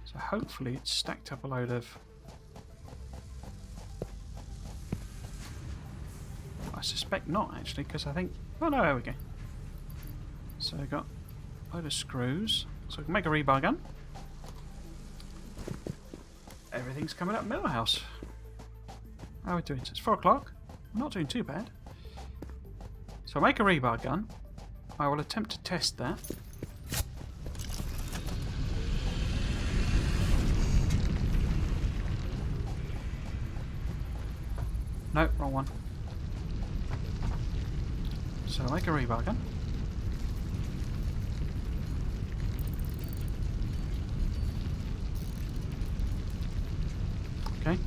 A: So hopefully it's stacked up a load of... I suspect not, actually, because I think... Oh no, there we go. So we've got a load of screws. So we can make a rebar gun. Everything's coming up Millhouse. How are we doing? So it's 4 o'clock. I'm not doing too bad. So I'll make a rebar gun. I will attempt to test that. No, wrong one. So make a rebar gun. Okay.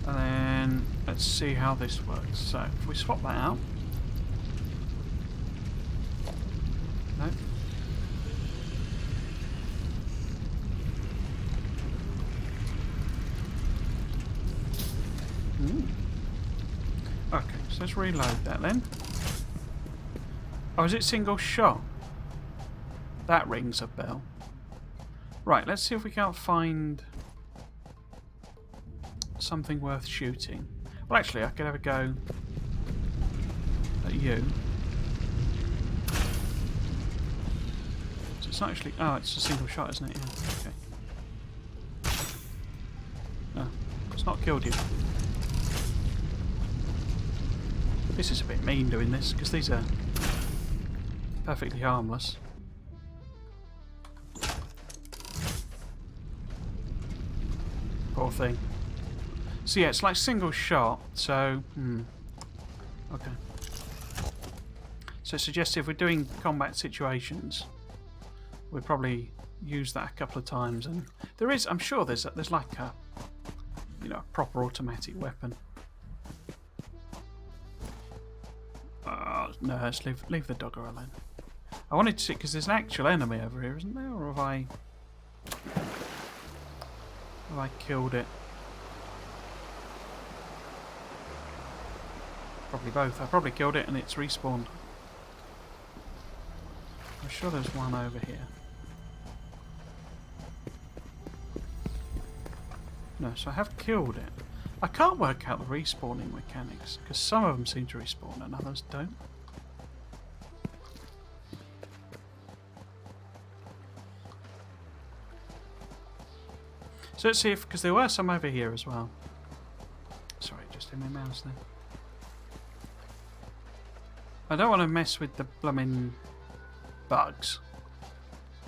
A: And then let's see how this works. So if we swap that out. No. Ooh. Okay, so let's reload that then. Oh, is it single shot? That rings a bell. Right, let's see if we can't find something worth shooting. Well, actually, I could have a go at you. So it's not actually... Oh, it's a single shot, isn't it? Yeah, okay. No, it's not killed you. This is a bit mean doing this, because these are perfectly harmless. Poor thing. So yeah, it's like single shot, so... Okay. So it suggests if we're doing combat situations, we'll probably use that a couple of times. And there is, I'm sure there's like a, you know, a proper automatic weapon. No, let's leave the dogger alone. I wanted to see, because there's an actual enemy over here, isn't there? Or have I killed it? Probably both. I probably killed it and it's respawned. I'm sure there's one over here. No, so I have killed it. I can't work out the respawning mechanics, because some of them seem to respawn and others don't. So let's see if, because there were some over here as well. Sorry, just in my mouse there. I don't want to mess with the blooming bugs,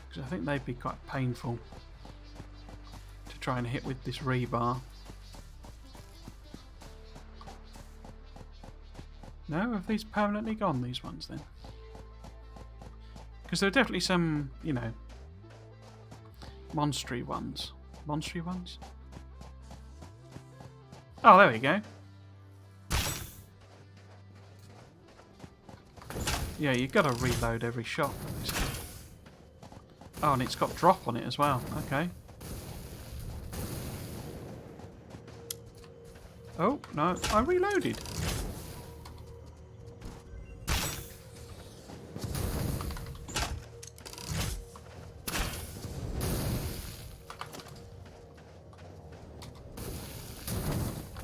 A: because I think they'd be quite painful to try and hit with this rebar. No? Have these permanently gone, these ones then? Because there are definitely some, you know, monstery ones. Monstery ones? Oh, there we go. Yeah, you've got to reload every shot. Oh, and it's got drop on it as well. Okay. Oh, no, I reloaded.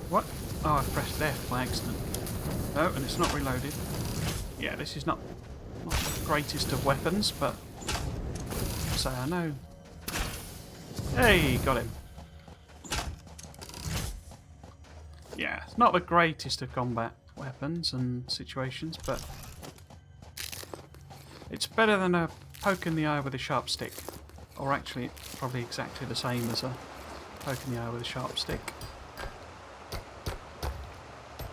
A: What? Oh, I pressed F by accident. Oh, and it's not reloaded. Yeah, this is not the greatest of weapons, but so I know. Hey, got him. Yeah, it's not the greatest of combat weapons and situations, but it's better than a poke in the eye with a sharp stick. Or actually, it's probably exactly the same as a poke in the eye with a sharp stick.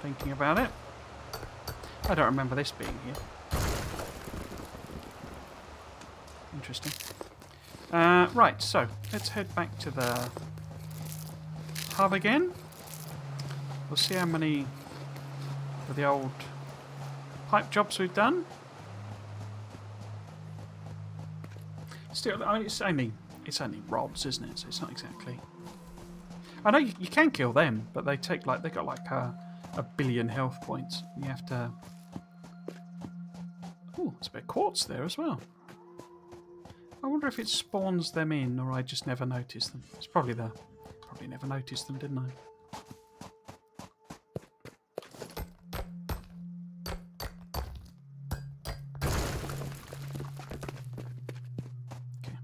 A: Thinking about it. I don't remember this being here. Interesting. Right, so let's head back to the hub again. We'll see how many of the old pipe jobs we've done. Still, I mean, it's only rods, isn't it? So it's not exactly. I know you can kill them, but they take like they got like a billion health points. You have to. Oh, there's a bit of quartz there as well. I wonder if it spawns them in, or I just never noticed them. It's probably never noticed them, didn't I? Okay.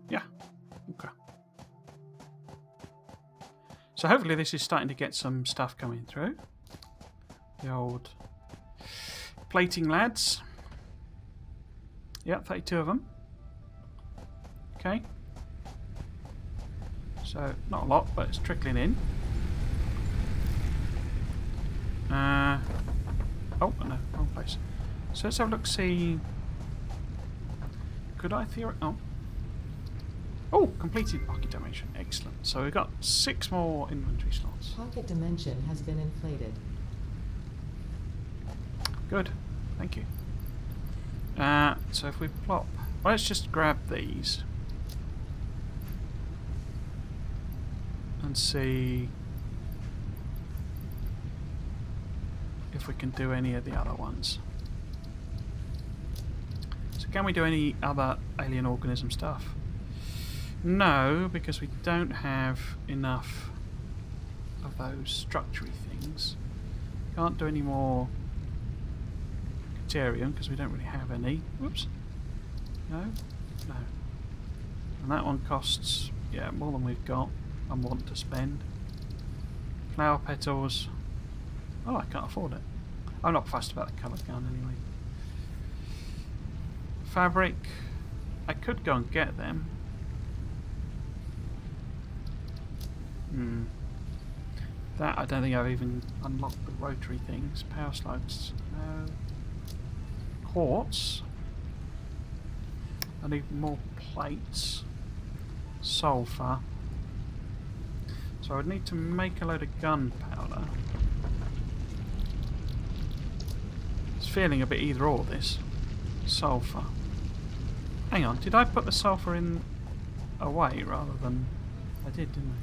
A: Yeah. Okay. So hopefully this is starting to get some stuff coming through. The old plating lads. Yep, 32 of them. Okay. So, not a lot, but it's trickling in. Oh, no, wrong place. So let's have a look, see... Could I theoretically... Oh, completed pocket dimension. Excellent. So we've got 6 more inventory slots.
B: Pocket dimension has been inflated.
A: Good. Thank you. So if we plop... Well, let's just grab these. And see... if we can do any of the other ones. So can we do any other alien organism stuff? No, because we don't have enough of those structurey things. Can't do any more Caterium because we don't really have any. Whoops. No? No. And that one costs, yeah, more than we've got and want to spend. Flower petals. Oh, I can't afford it. I'm not fussed about the coloured gun anyway. Fabric. I could go and get them. That I don't think I've even unlocked the rotary things. Power slugs. No. Quartz. I need more plates. Sulfur. So I'd need to make a load of gunpowder. It's feeling a bit either or this. Sulfur. Hang on, did I put the sulfur in away rather than... I did, didn't I?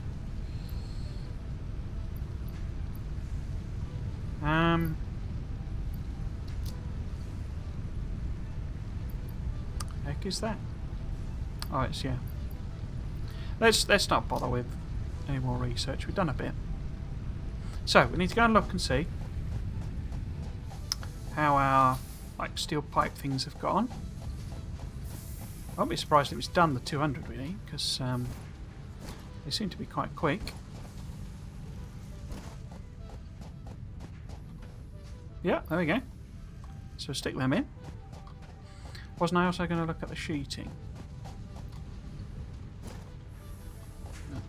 A: Heck is that? Oh, it's, yeah. Let's not bother with any more research. We've done a bit. So we need to go and look and see how our steel pipe things have gone. I won't be surprised if it's done the 200 really, because they seem to be quite quick. Yeah, there we go. So stick them in. Wasn't I also going to look at the sheeting?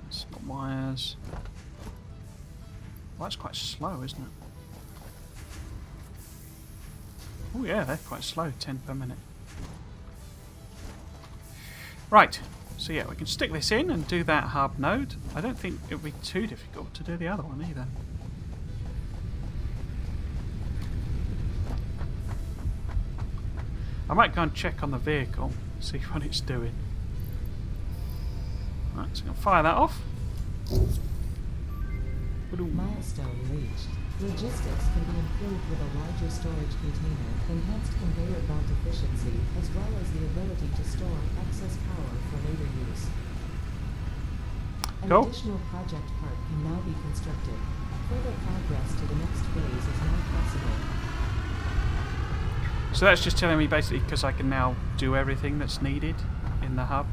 A: That's not wires. Well, that's quite slow, isn't it? Oh yeah, they're quite slow, 10 per minute. Right, so yeah, we can stick this in and do that hub node. I don't think it would be too difficult to do the other one either. I might go and check on the vehicle, see what it's doing. Right, so I'm going to fire that off.
B: Milestone reached. Logistics can be improved with a larger storage container, enhanced conveyor belt efficiency, as well as the ability to store excess power for later use. An additional project part can now be constructed. Further progress to the next phase is now possible.
A: So that's just telling me basically because I can now do everything that's needed in the hub.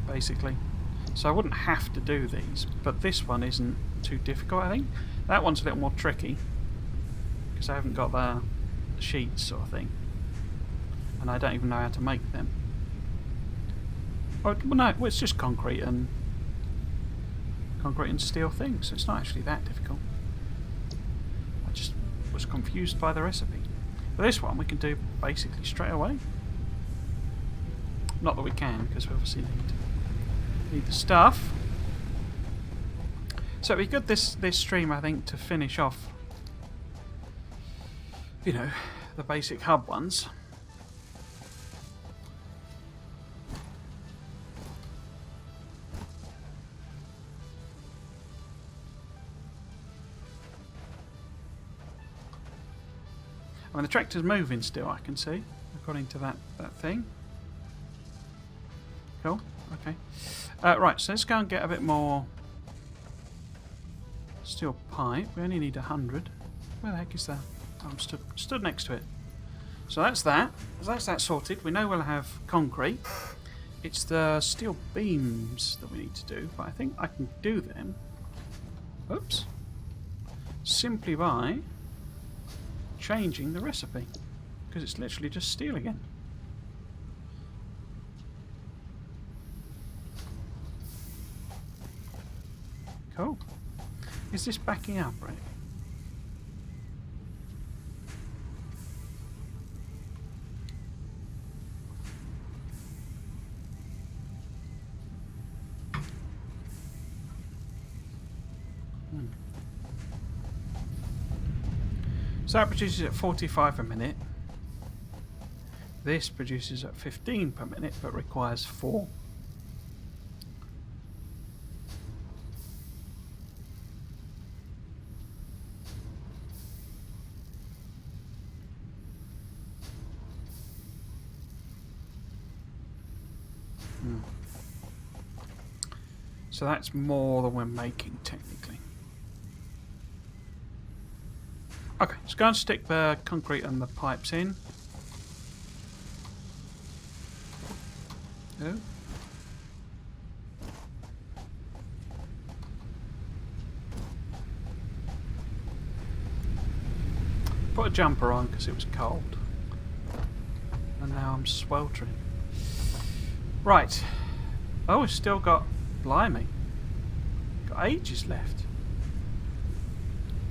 A: Basically. So I wouldn't have to do these, but this one isn't too difficult, I think. That one's a little more tricky because I haven't got the sheets sort of thing. And I don't even know how to make them. Well, no, it's just concrete and steel things, so it's not actually that difficult. I just was confused by the recipe. But this one we can do basically straight away. Not that we can, because we obviously need the stuff. So it'd be good this stream, I think, to finish off, you know, the basic hub ones. I mean, the tractor's moving still, I can see, according to that thing. Cool, okay. Right, so let's go and get a bit more steel pipe. We only need 100. Where the heck is that? Oh, I'm stood next to it. So that's that. That's that sorted. We know we'll have concrete. It's the steel beams that we need to do, but I think I can do them. Oops. Simply by changing the recipe because it's literally just steel again. Cool. Is this backing up, right? So that produces at 45 a minute. This produces at 15 per minute, but requires 4. So that's more than we're making technically. Okay, let's go and stick the concrete and the pipes in. Oh. Put a jumper on because it was cold. And now I'm sweltering. Right. Oh, we've still got... Blimey. Got ages left.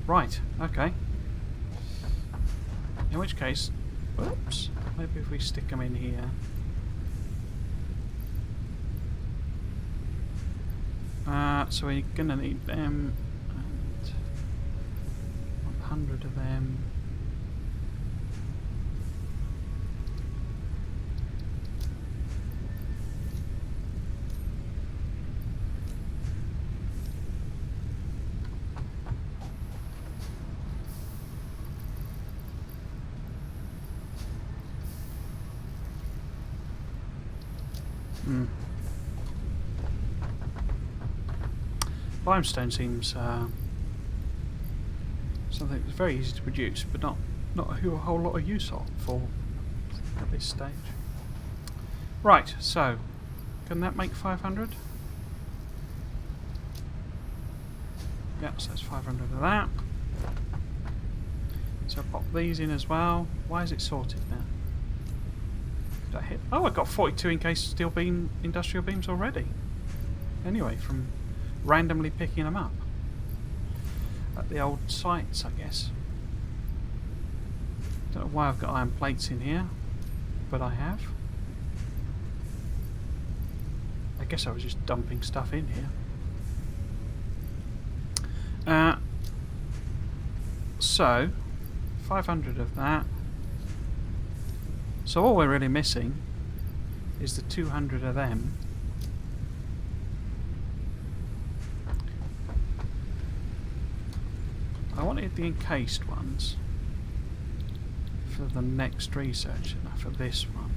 A: Right, okay. In which case... Whoops. Maybe if we stick them in here. So we're going to need them. And 100 of them. Limestone seems something that's very easy to produce, but not a whole lot of use for at this stage. Right, so can that make 500? Yep, so that's 500 of that. So pop these in as well. Why is it sorted now? Did I hit? Oh, I got 42 encased steel beam industrial beams already. Anyway, from randomly picking them up at the old sites, I guess. Don't know why I've got iron plates in here, but I have. I guess I was just dumping stuff in here. So 500 of that. So all we're really missing is the 200 of them. I wanted the encased ones for the next research, and for this one.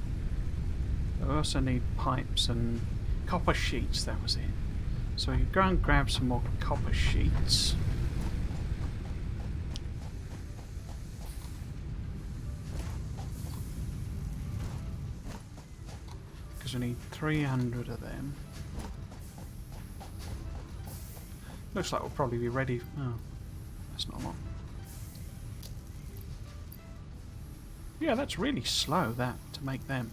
A: I also need pipes and copper sheets, that was it. So we can go and grab some more copper sheets. Because we need 300 of them. Looks like we'll probably be ready. Oh. That's not a lot. Yeah, that's really slow, that, to make them.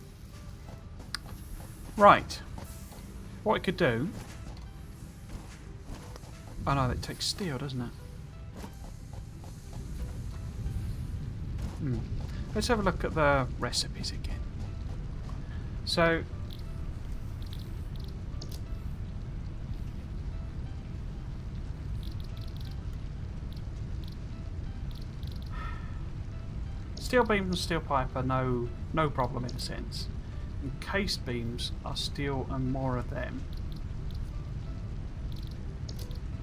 A: Right. What I could do... Oh no, that takes steel, doesn't it? Let's have a look at the recipes again. So... Steel beams and steel pipe are no problem in a sense. Encased beams are steel and more of them.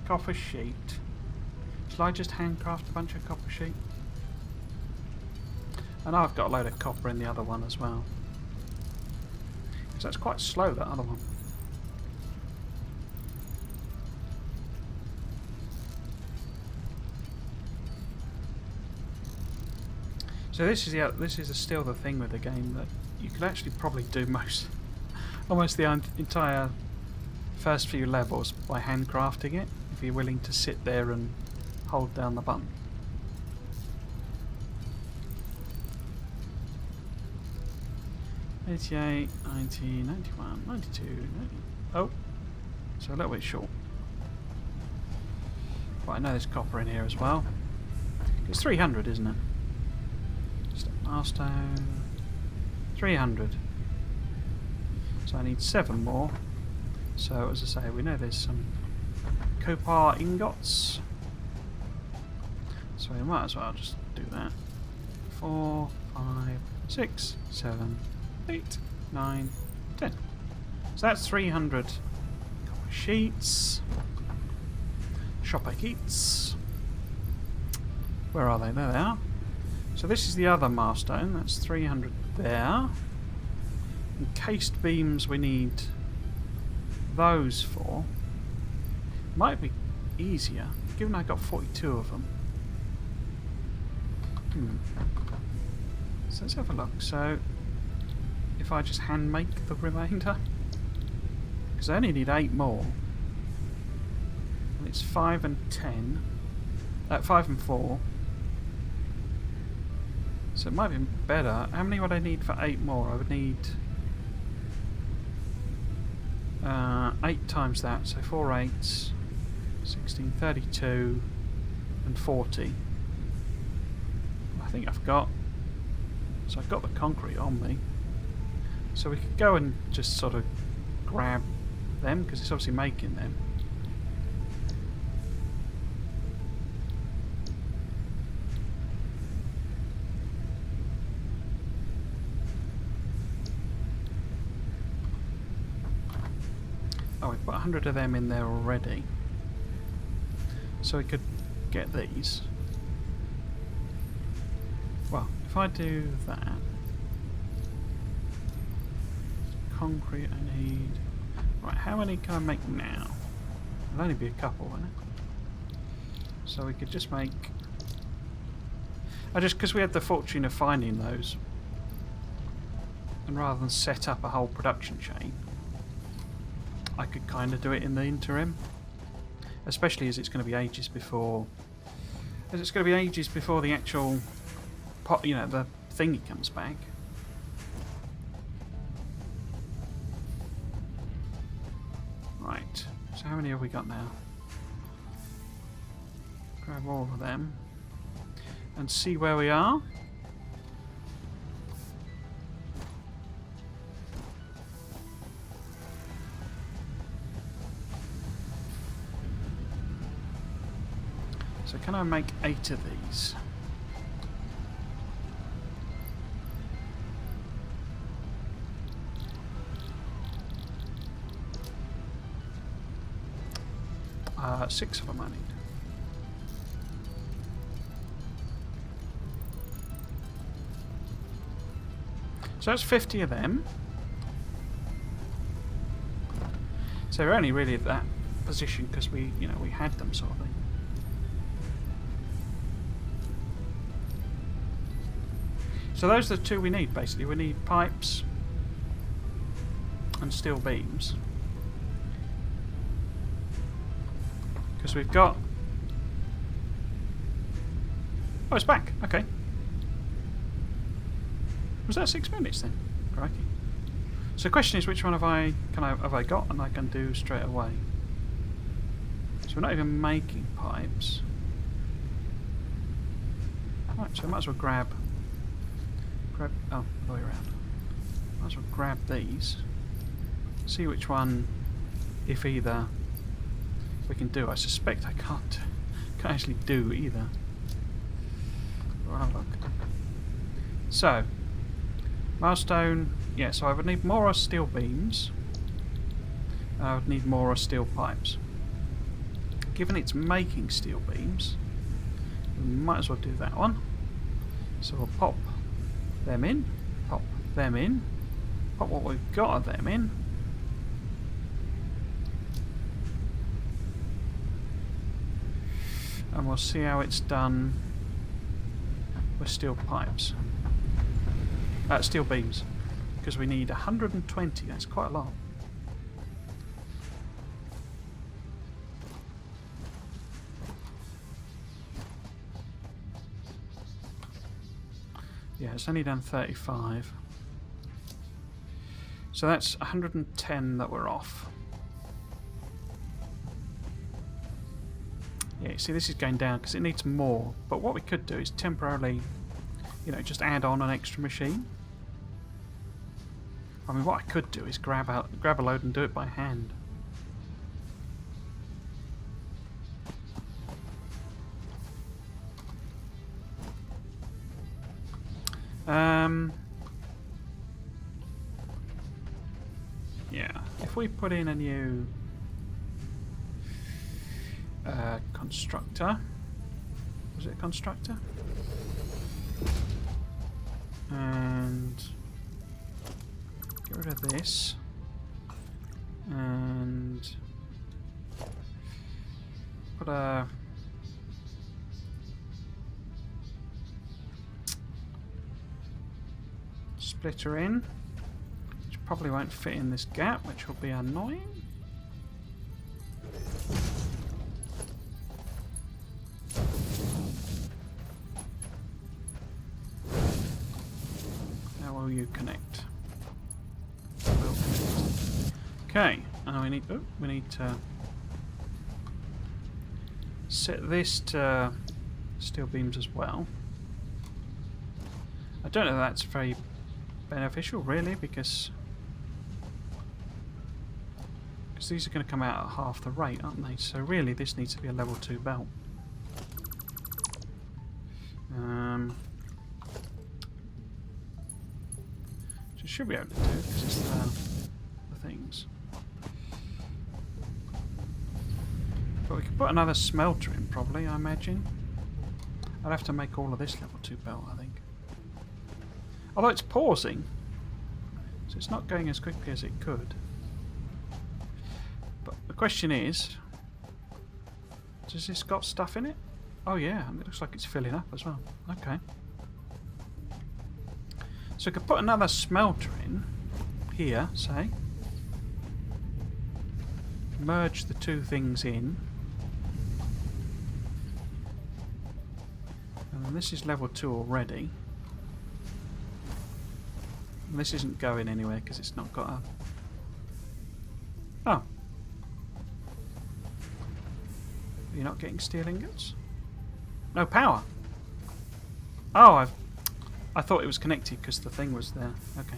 A: Copper sheet. Shall I just handcraft a bunch of copper sheet? And I've got a load of copper in the other one as well. Because that's quite slow, that other one. So this is still the thing with the game, that you could actually probably do almost the entire first few levels by handcrafting it, if you're willing to sit there and hold down the button. 88, 90, 91, 92, 90. Oh, so a little bit short. But I know there's copper in here as well. It's 300, isn't it? Milestone. 300. So I need 7 more. So as I say, we know there's some copper ingots. So we might as well just do that. 4, 5, 6, 7, 8, 9, 10. So that's 300 copper sheets. Shopper keats. Where are they? There they are. So this is the other milestone. That's 300 there. Encased beams we need those for. Might be easier, given I got 42 of them. So let's have a look. So if I just hand make the remainder, because I only need 8 more. And it's 5 and 10. 5 and 4. So it might be better. How many would I need for 8 more? I would need 8 times that, so 4 8s, 16, 32, and 40. I think I've got. So I've got the concrete on me. So we could go and just sort of grab them, because it's obviously making them. Oh, we've got 100 of them in there already. So we could get these. Well, if I do that... Concrete I need... Right, how many can I make now? It'll only be a couple, won't it? So we could just make... because we had the fortune of finding those. And rather than set up a whole production chain, I could kind of do it in the interim, especially as it's going to be ages before. As it's going to be ages before the actual pot, the thingy comes back. Right. So how many have we got now? Grab all of them and see where we are. So can I make 8 of these? Six of them I need. So that's 50 of them. So we're only really at that position because we had them sort of thing. So those are the 2 we need, basically. We need pipes and steel beams. Because we've got... Oh, it's back. Okay. Was that 6 minutes then? Crikey. So the question is, which one have I got and I can do straight away? So we're not even making pipes. Right, so I might as well grab... Oh, the way around. Might as well grab these. See which one, if either, we can do. I suspect I can't actually do either. We'll have a look. So, milestone. Yeah, so I would need more steel beams. And I would need more steel pipes. Given it's making steel beams, we might as well do that one. So we'll pop them in, pop them in, pop what we've got of them in, and we'll see how it's done with steel pipes, steel beams, because we need 120. That's quite a lot. Yeah, it's only done 35. So that's 110 that we're off. Yeah, see, this is going down because it needs more. But what we could do is temporarily, you know, just add on an extra machine. I mean, what I could do is grab a load and do it by hand. Yeah, if we put in a new constructor, was it a constructor? And get rid of this, and put a splitter in, which probably won't fit in this gap, which will be annoying. How will you connect? Will connect. Okay, and we need to set this to steel beams as well. I don't know if that's very beneficial, really, because these are going to come out at half the rate, aren't they? So really, this needs to be a level 2 belt. Which it should be able to do because it's the things. But we could put another smelter in, probably, I imagine. I'd have to make all of this level 2 belt, I think. Although it's pausing, so it's not going as quickly as it could. But the question is, does this got stuff in it? Oh yeah, and it looks like it's filling up as well. Okay. So we could put another smelter in here, say. Merge the two things in. And this is level 2 already. And this isn't going anywhere because it's not got a... Oh. You're not getting steel ingots? No power. Oh, I thought it was connected because the thing was there. Okay.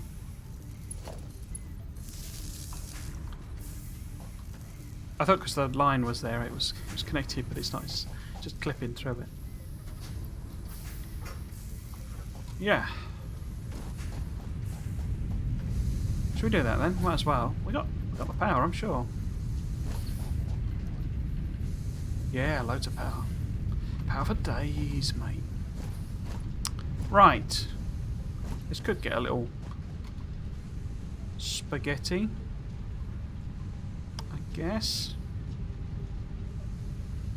A: I thought because the line was there, it was connected, but it's not. It's just clipping through it. Yeah. Should we do that then? Might as well. We got the power, I'm sure. Yeah, loads of power. Power for days, mate. Right. This could get a little spaghetti, I guess.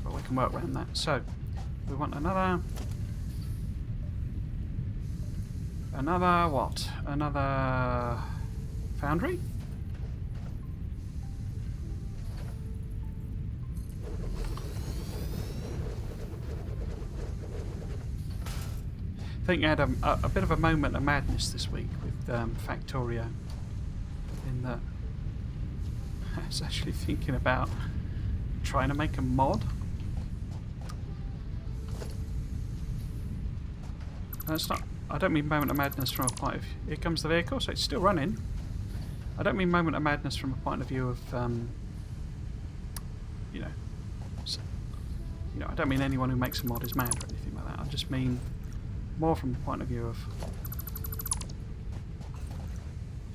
A: But we can work around that. So, we want another what? Another foundry? I think you had a bit of a moment of madness this week with Factorio, in that I was actually thinking about trying to make a mod. That's not. I don't mean moment of madness from a point of view. Here comes the vehicle, so it's still running. I don't mean moment of madness from a point of view of, you know, I don't mean anyone who makes a mod is mad or anything like that. I just mean more from the point of view of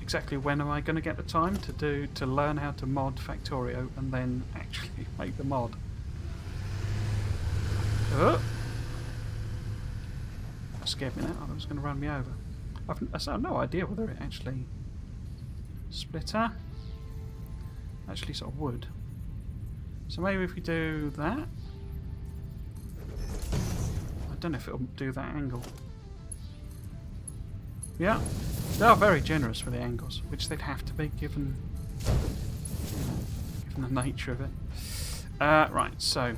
A: exactly when am I going to get the time to learn how to mod Factorio and then actually make the mod. Oh. That scared me now. I thought it was going to run me over. I have no idea whether it actually splitter actually sort of would. So maybe if we do that. I don't know if it'll do that angle. Yeah, they are very generous with the angles, which they'd have to be given the nature of it. Right, so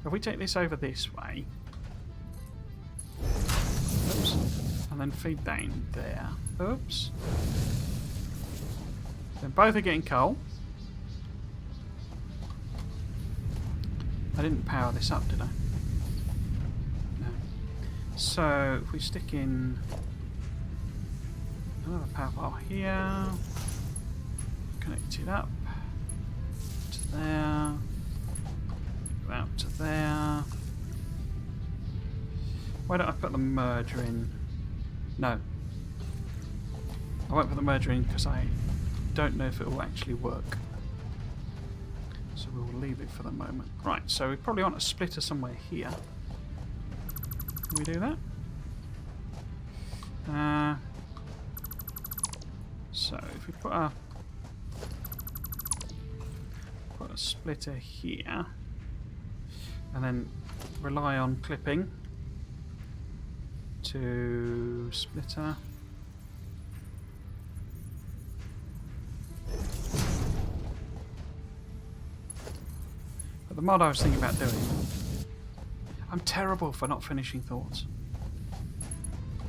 A: if we take this over this way, oops, and then feed that in there, oops, Then both are getting coal. I didn't power this up, did I? No. So if we stick in another power pole here, connect it up to there, go out to there. Why don't I put the merger in? No. I won't put the merger in because I don't know if it will actually work. So we'll leave it for the moment. Right, so we probably want a splitter somewhere here. Can we do that? So if we put a splitter here and then rely on clipping to splitter. But the mod I was thinking about doing, I'm terrible for not finishing thoughts.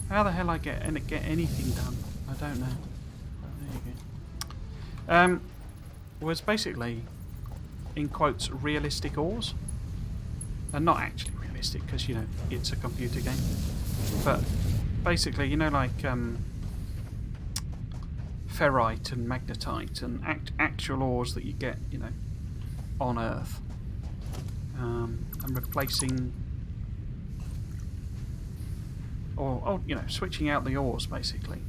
A: How the hell I get anything done? I don't know. But there you go. Was basically, in quotes, realistic ores. And not actually realistic, because, you know, it's a computer game. But basically, you know, like ferrite and magnetite and actual ores that you get, you know, on Earth. And replacing, or you know, switching out the ores basically,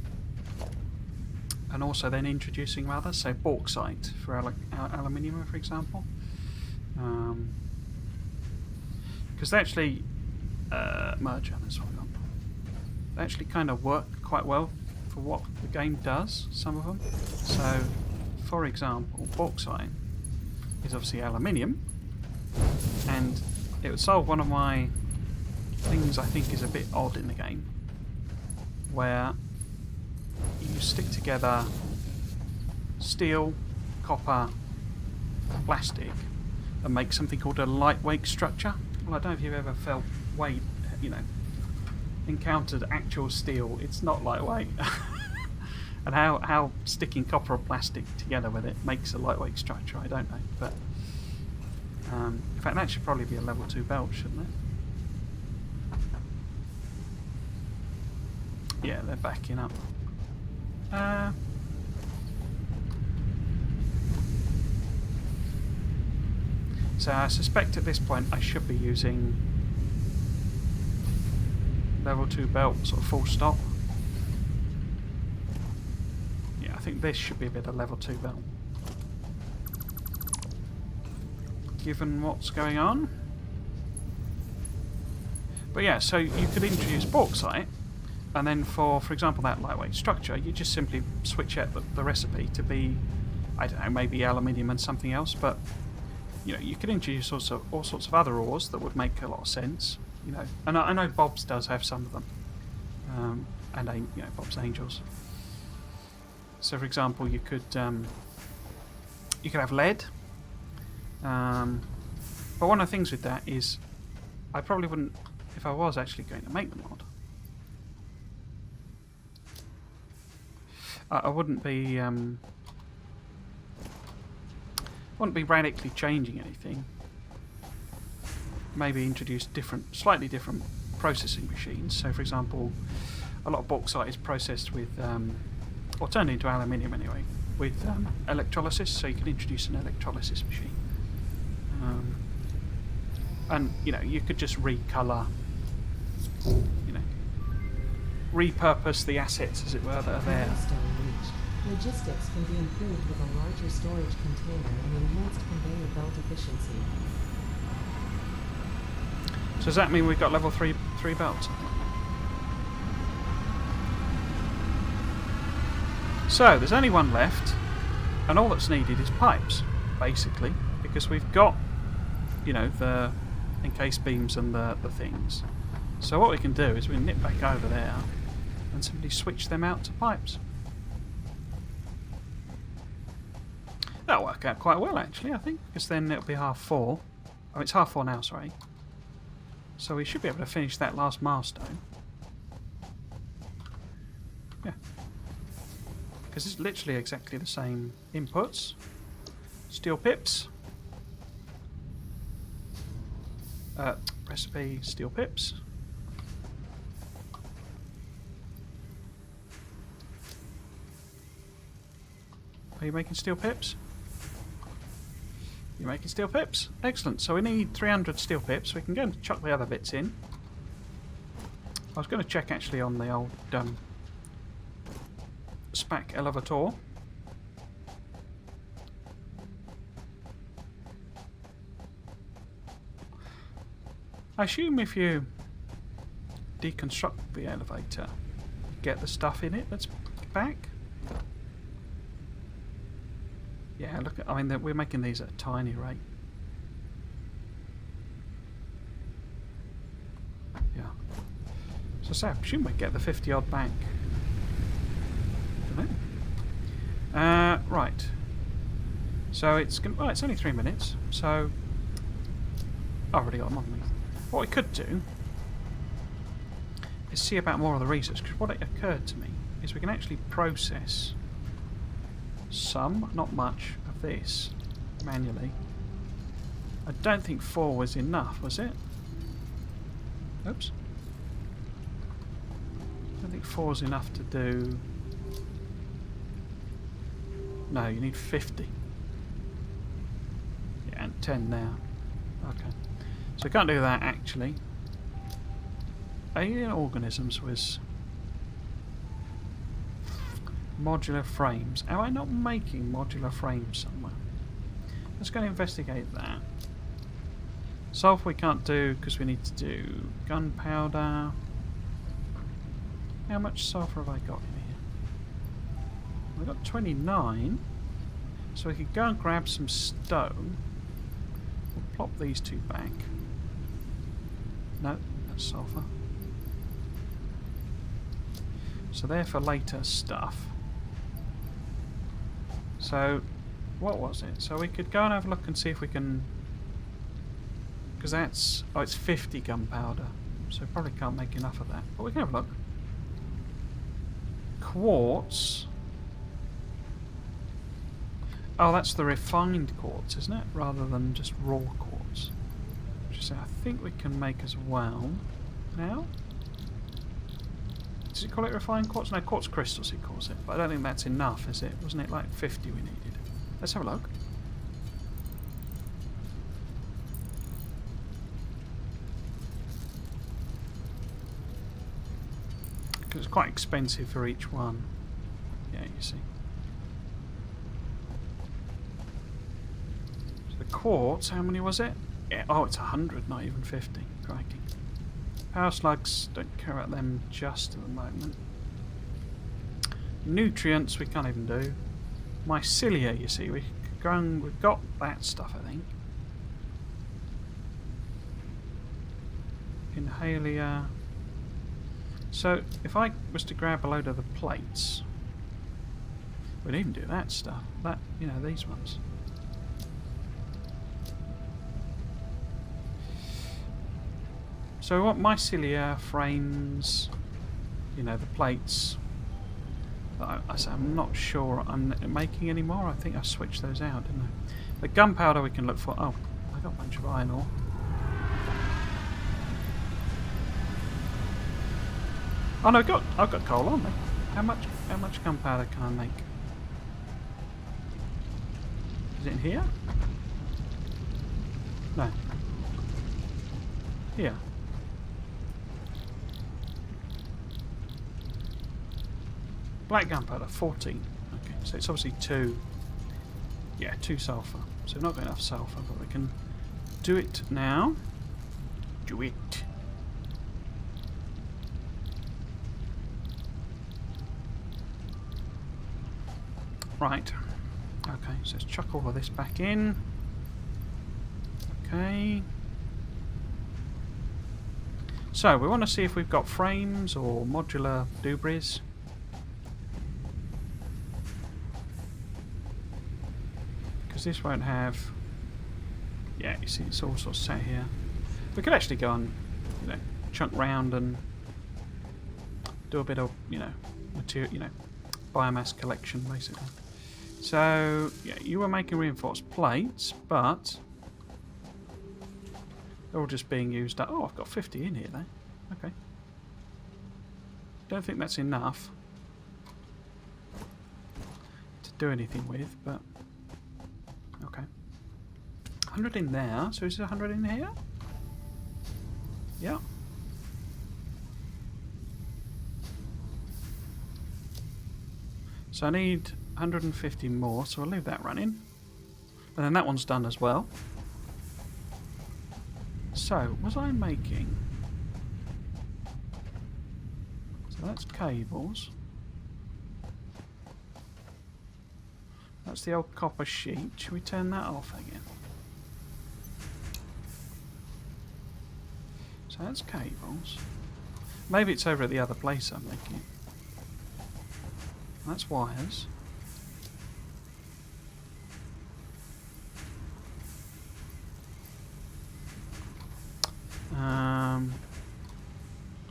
A: and also then introducing others. So bauxite for aluminium, for example, because they actually merger. That's what I got. They actually kind of work quite well for what the game does. Some of them. So, for example, bauxite is obviously aluminium, and it would solve one of my things I think is a bit odd in the game, where you stick together steel, copper, plastic and make something called a lightweight structure. Well, I don't know if you've ever felt weight, you know, encountered actual steel. It's not lightweight. And how sticking copper or plastic together with it makes a lightweight structure, I don't know. But in fact, that should probably be a level 2 belt, shouldn't it? Yeah, they're backing up. So I suspect at this point I should be using level 2 belt, sort of full stop. Yeah, I think this should be a bit of level 2 belt, given what's going on. But yeah, so you could introduce bauxite, and then for example that lightweight structure, you just simply switch out the recipe to be, I don't know, maybe aluminium and something else. But you know, you could introduce also all sorts of other ores that would make a lot of sense. You know, and I know Bob's does have some of them, and you know, Bob's Angels. So for example, you could have lead. But one of the things with that is, I probably wouldn't, if I was actually going to make the mod, I wouldn't be radically changing anything. Maybe introduce slightly different processing machines. So for example, a lot of bauxite is processed with, or turned into aluminium anyway, with electrolysis. So you can introduce an electrolysis machine. And you know, you could just recolour, you know, repurpose the assets, as it were, that are there.
B: Milestone reached. Logistics can be improved with a larger storage container and enhanced conveyor belt efficiency.
A: So does that mean we've got level 3 belts? So there's only one left, and all that's needed is pipes, basically, because we've got, you know, the encased beams and the things. So what we can do is we can nip back over there and simply switch them out to pipes. That'll work out quite well, actually, I think, because then it'll be 4:30. Oh, it's 4:30 now, sorry. So we should be able to finish that last milestone. Yeah. because it's literally exactly the same inputs. Steel pips. Recipe steel pips. Are you making steel pips? You're making steel pips? Excellent. So we need 300 steel pips. We can go and chuck the other bits in. I was going to check actually on the old SPAC elevator. I assume if you deconstruct the elevator, you get the stuff in it that's back. Yeah, look at, I mean, we're making these at a tiny rate. Yeah. So I presume we get the 50 odd back. Don't know. Right. So it's going. Well, it's only 3 minutes. So I've already got them on me. What we could do is see about more of the research, because what it occurred to me is we can actually process some, not much, of this manually. I don't think 4 was enough, was it? Oops. I don't think 4 was enough to do. No, you need 50. Yeah, and 10 now. Okay. So we can't do that actually. Alien organisms was modular frames. Am I not making modular frames somewhere? Let's go and investigate that. Sulfur we can't do because we need to do gunpowder. How much sulfur have I got in here? We've got 29. So we could go and grab some stone. We'll plop these two back. No, that's sulfur. So they're for later stuff. So, what was it? So we could go and have a look and see if we can... Because that's... Oh, it's 50 gunpowder. So probably can't make enough of that. But we can have a look. Quartz. Oh, that's the refined quartz, isn't it? Rather than just raw quartz. Which is, I think we can make as well. Now? Does it call it refined quartz? No, quartz crystals it calls it. But I don't think that's enough, is it? Wasn't it like 50 we needed? Let's have a look. Because it's quite expensive for each one. Yeah, you see. So the quartz, how many was it? Yeah, oh, it's 100, not even 50. Crikey. Power slugs, don't care about them just at the moment. Nutrients, we can't even do. Mycelia, you see, we've got that stuff, I think. Inhalia. So, if I was to grab a load of the plates, we'd even do that stuff. That, you know, these ones. So we want mycelia, frames, you know, the plates. But I'm not sure I'm making any more. I think I switched those out, didn't I? The gunpowder we can look for. Oh, I got a bunch of iron ore. Oh no, I've got coal on me. How much gunpowder can I make? Is it in here? No. Here. Black gunpowder, 14. Okay, so it's obviously 2. Yeah, 2 sulfur. So we've not got enough sulfur, but we can do it now. Do it. Right. Okay, so let's chuck all of this back in. Okay. So we want to see if we've got frames or modular dubris. Because this won't have... Yeah, you see it's all sort of set here. We could actually go and, you know, chunk round and do a bit of, you know, material, you know, biomass collection, basically. So, yeah, you were making reinforced plates, but they're all just being used up. Oh, I've got 50 in here, though. Okay. Don't think that's enough to do anything with, but okay. 100 in there. So is there 100 in here? Yeah. So I need 150 more, so I'll leave that running. And then that one's done as well. So, was I making... So that's cables. That's the old copper sheet. Should we turn that off again? So that's cables. Maybe it's over at the other place I'm making it. That's wires.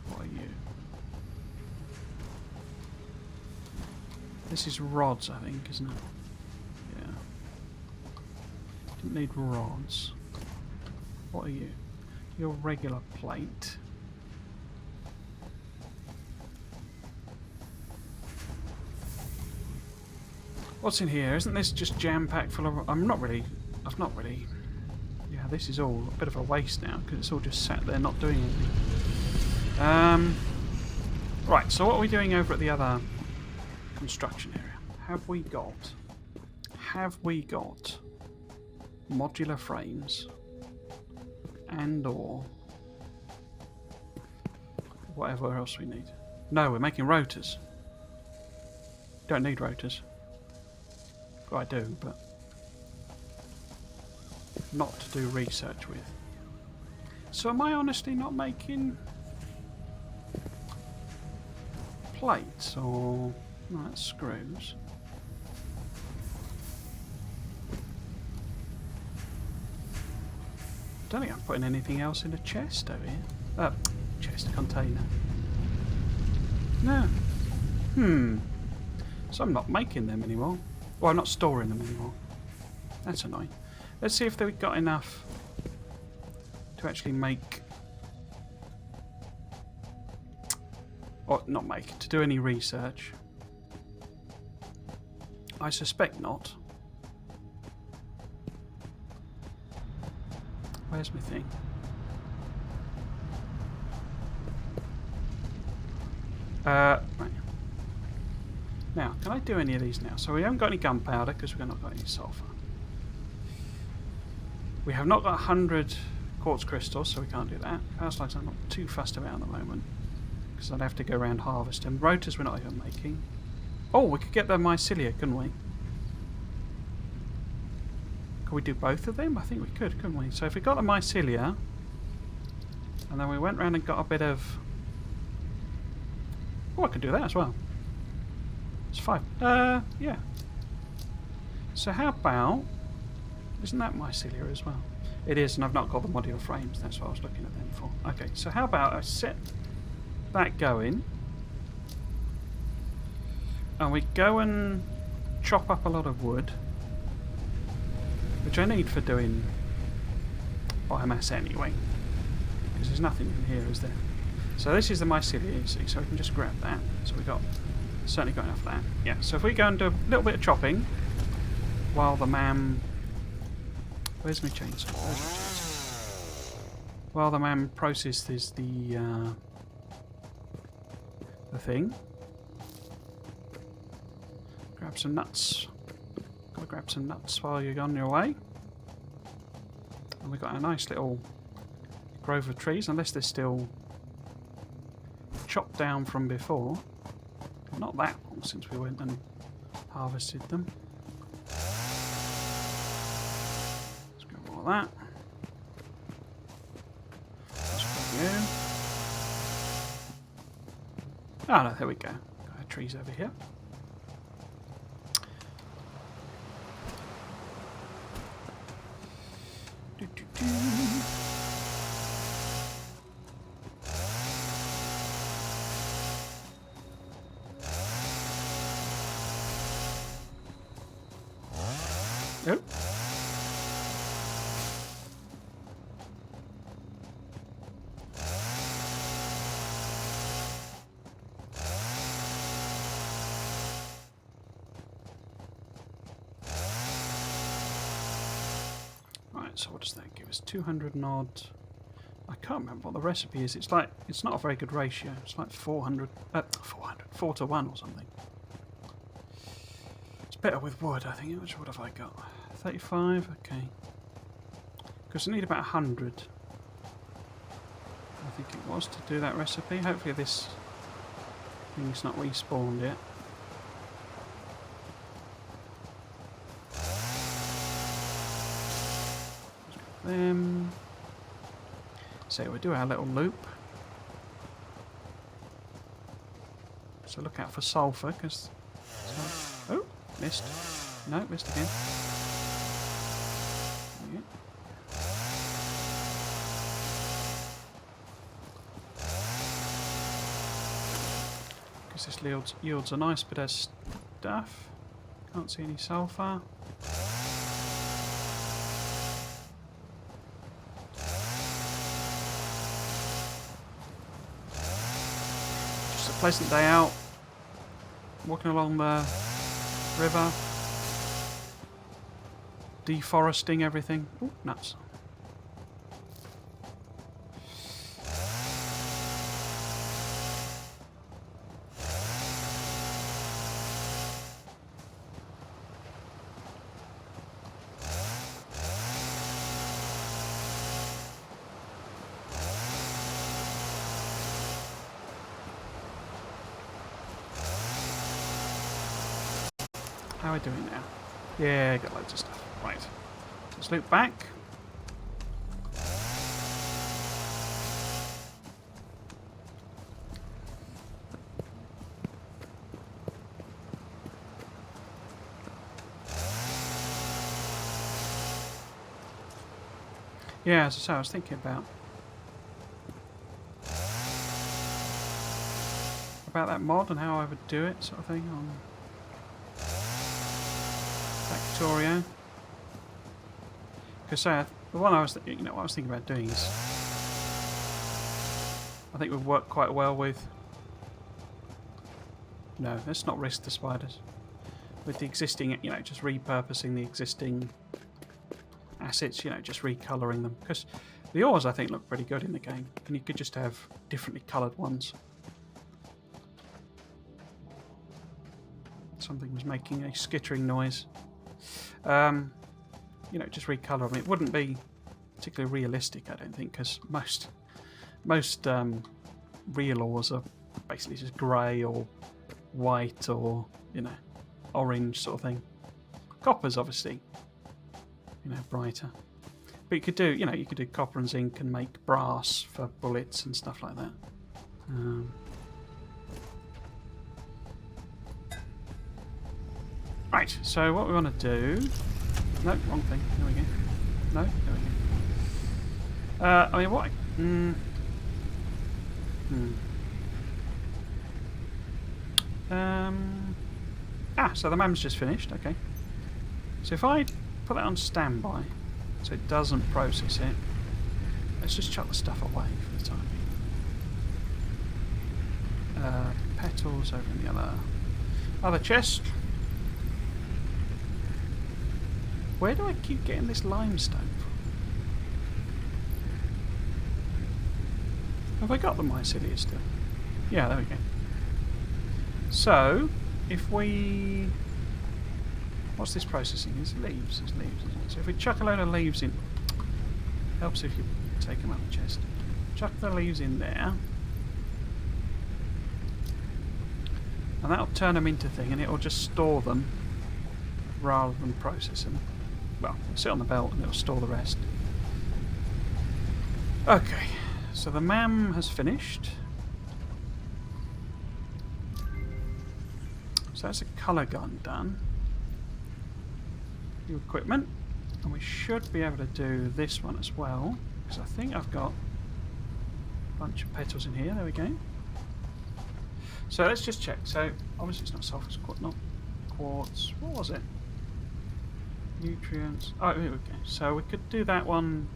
A: What are you? This is rods, I think, isn't it? Yeah. Didn't need rods. What are you? Your regular plate. What's in here? Isn't this just jam-packed full of... I've not really... Yeah, this is all a bit of a waste now, because it's all just sat there not doing anything. Right, so what are we doing over at the other construction area? Have we got modular frames and or whatever else we need? No, we're making rotors. Don't need rotors. Well, I do, but not to do research with. So am I honestly not making plates or... No, that's screws. Don't think I'm putting anything else in a chest over here. Chest, container. No. So I'm not making them anymore. Well, I'm not storing them anymore. That's annoying. Let's see if they've got enough to actually make... Or not make, to do any research. I suspect not. Where's my thing? Right. Now, can I do any of these now? So we haven't got any gunpowder because we've not got any sulfur. We have not got 100 quartz crystals, so we can't do that. Power slides I'm not too fussed about at the moment because I'd have to go around harvesting. Rotors we're not even making. Oh, we could get the mycelia, couldn't we? Could we do both of them? I think we could, couldn't we? So if we got the mycelia, and then we went round and got a bit of... Oh, I could do that as well. It's 5. Yeah. So how about... Isn't that mycelia as well? It is, and I've not got the modular frames. That's what I was looking at them for. Okay, so how about I set that going, and we go and chop up a lot of wood, which I need for doing biomass anyway, because there's nothing in here, is there? So this is the mycelia, you see, so we can just grab that. So we've got certainly got enough of that. Yeah, so if we go and do a little bit of chopping while the man... Where's my chainsaw? Where's my chainsaw? While the man processes the thing. Grab some nuts. Gotta grab some nuts while you're on your way. And we've got a nice little grove of trees, unless they're still chopped down from before. Not that long since we went and harvested them. Let's grab all that. Let's grab you. Oh no, there we go. Got our trees over here. Oh. Right, so what does that give us? 200 and odd. I can't remember what the recipe is. It's like, it's not a very good ratio. It's like 4 to 1 or something. It's better with wood, I think. Which wood have I got? 35? Okay. Because I need about 100. I think it was to do that recipe. Hopefully this thing's not respawned yet. So we do our little loop. So look out for sulphur, because... Oh, missed. No, missed again. There you go. Because this yields a nice bit of stuff. Can't see any sulphur. Pleasant day out, walking along the river, deforesting everything. Ooh, nuts. How are we doing now? Yeah, got loads of stuff. Right. Let's loop back. Yeah, as I say, I was thinking about that mod and how I would do it, sort of thing, on Factorio. Because the one I was, what I was thinking about doing is, I think would work quite well with. No, let's not risk the spiders. With the existing, just repurposing the existing assets, just recolouring them. Because the ores, I think, look pretty good in the game, and you could just have differently coloured ones. Something was making a skittering noise. Just recolour them. It wouldn't be particularly realistic, I don't think, because most real ores are basically just grey or white or orange sort of thing. Copper's obviously brighter, but you could do copper and zinc and make brass for bullets and stuff like that. Right, so what we want to do... No, wrong thing. There we go. No, there we go. I mean, what... So the MAM's just finished, okay. So if I put that on standby, so it doesn't process it, let's just chuck the stuff away for the time being. Petals over in the other chest. Where do I keep getting this limestone from? Have I got the mycelia still? Yeah, there we go. So, if we... What's this processing? It's leaves. It's leaves, isn't it? So if we chuck a load of leaves in... Helps if you take them out of the chest. Chuck the leaves in there. And that'll turn them into thing, and it'll just store them rather than process them. Well, it'll sit on the belt and it'll store the rest. Okay, so the MAM has finished. So that's a colour gun done. New equipment. And we should be able to do this one as well, because I think I've got a bunch of petals in here. There we go. So let's just check. So obviously it's not sulphur, it's not quartz. What was it? Nutrients. Oh, here we go. So we could do that one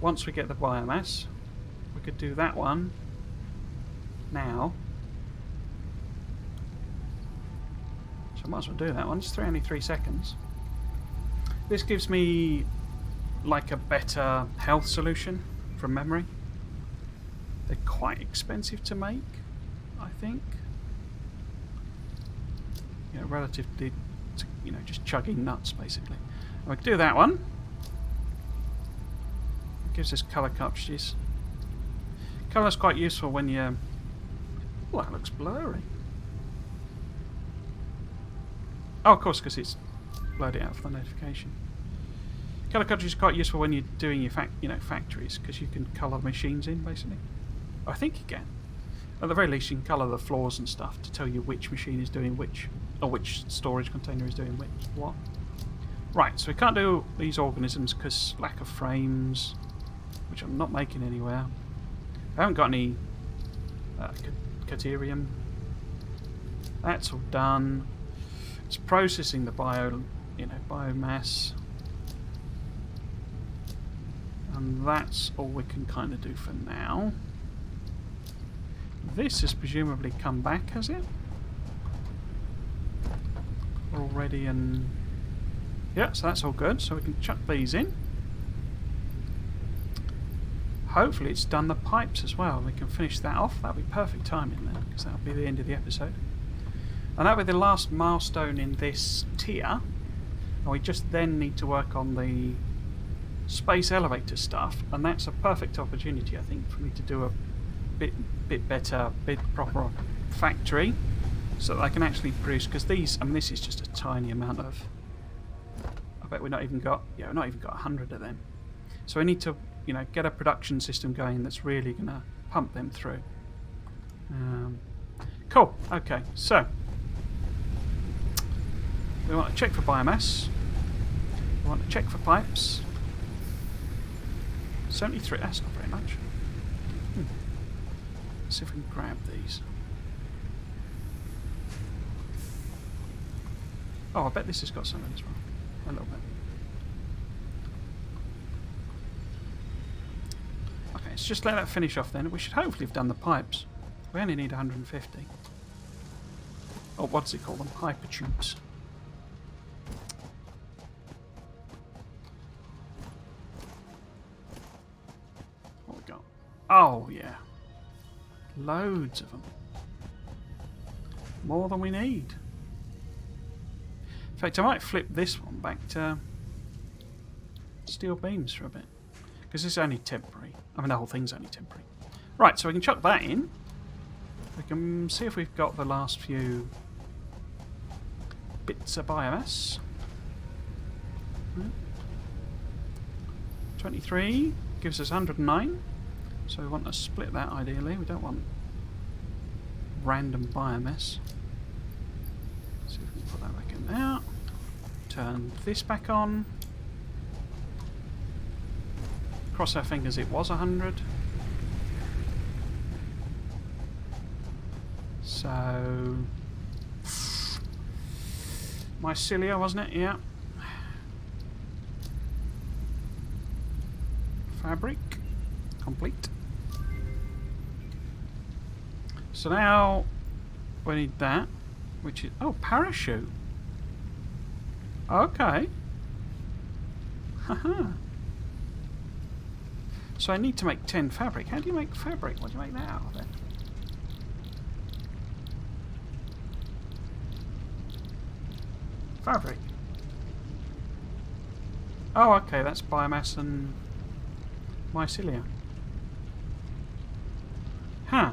A: once we get the biomass. We could do that one now. So I might as well do that one. It's only 3 seconds. This gives me like a better health solution from memory. They're quite expensive to make, I think. You know, relative to, you know, just chugging nuts basically. And we can do that one. It gives us colour cartridges. Colour's quite useful when you... Oh, that looks blurry. Oh, of course, because it's blurred it out for the notification. Colour cartridge is quite useful when you're doing your factories, because you can colour machines in basically. I think you can. At the very least, you can colour the floors and stuff to tell you which machine is doing which, or which storage container is doing what. Right, so we can't do these organisms because lack of frames, which I'm not making anywhere. I haven't got any Caterium. That's all done. It's processing the biomass. And that's all we can kind of do for now. This has presumably come back, has it? Already, and yeah, so that's all good. So we can chuck these in. Hopefully it's done the pipes as well. We can finish that off. That'll be perfect timing then, because that'll be the end of the episode. And that'll be the last milestone in this tier. And we just then need to work on the space elevator stuff, and that's a perfect opportunity, I think, for me to do a bit better, bit proper factory, so that I can actually produce. Because these, I mean, this is just a tiny amount of. I bet we're not even got 100 of them. So we need to, you know, get a production system going that's really going to pump them through. Cool. Okay, so we want to check for biomass. We want to check for pipes. 73. That's not very much. Let's see if we can grab these. Oh, I bet this has got some as well. A little bit. Okay, let's just let that finish off then. We should hopefully have done the pipes. We only need 150. Oh, what's it called them? Hypertubes. What we got? Oh, yeah. Loads of them. More than we need. In fact, I might flip this one back to steel beams for a bit. Because it's only temporary. I mean, the whole thing's only temporary. Right, so we can chuck that in. We can see if we've got the last few bits of biomass. 23 gives us 109. So we want to split that ideally. We don't want random biomass. See if we can put that back in there. Turn this back on. Cross our fingers it was 100. So mycelia, wasn't it? Yeah. Fabric complete. So now we need that, which is parachute. Okay. Haha. So I need to make 10 fabric. How do you make fabric? What do you make that out of then? Fabric. Oh, okay, that's biomass and mycelia. Huh.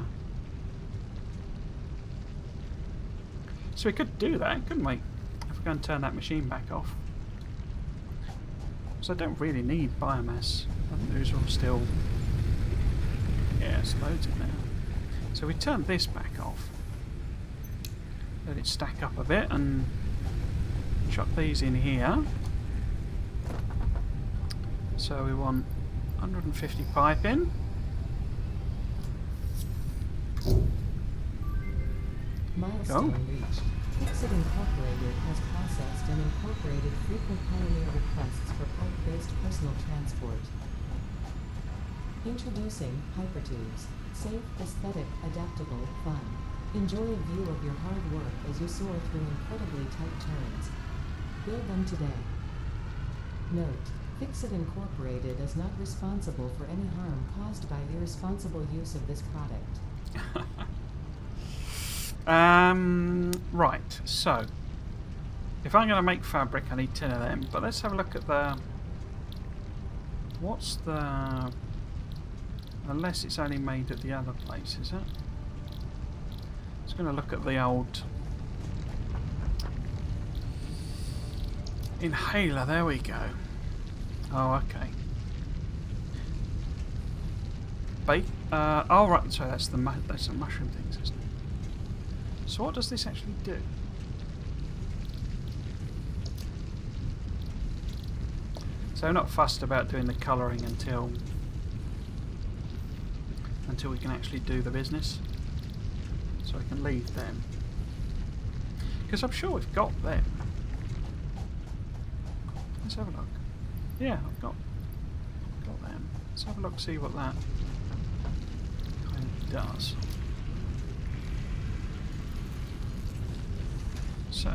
A: So we could do that, couldn't we? If we go and turn that machine back off. So I don't really need biomass. And those are all still... Yeah, it's loads in there. So we turn this back off. Let it stack up a bit and chuck these in here. So we want 150 pipe in.
B: Milestone reached. FICSIT Incorporated has processed and incorporated frequent pioneer requests for pipe-based personal transport. Introducing Hypertubes. Safe, aesthetic, adaptable, fun. Enjoy a view of your hard work as you soar through incredibly tight turns. Build them today. Note: FICSIT Incorporated is not responsible for any harm caused by irresponsible use of this product.
A: Right, so if I'm going to make fabric, I need 10 of them. But let's have a look at the... What's the... Unless it's only made at the other place, is it? Just going to look at the old inhaler. There we go. Oh, okay. Bake. Oh, right. So that's the mushroom things, isn't it? So what does this actually do? So I'm not fussed about doing the colouring until we can actually do the business. So I can leave them. Because I'm sure we've got them. Let's have a look. Yeah, I've got them. Let's have a look, see what that kind of does. So,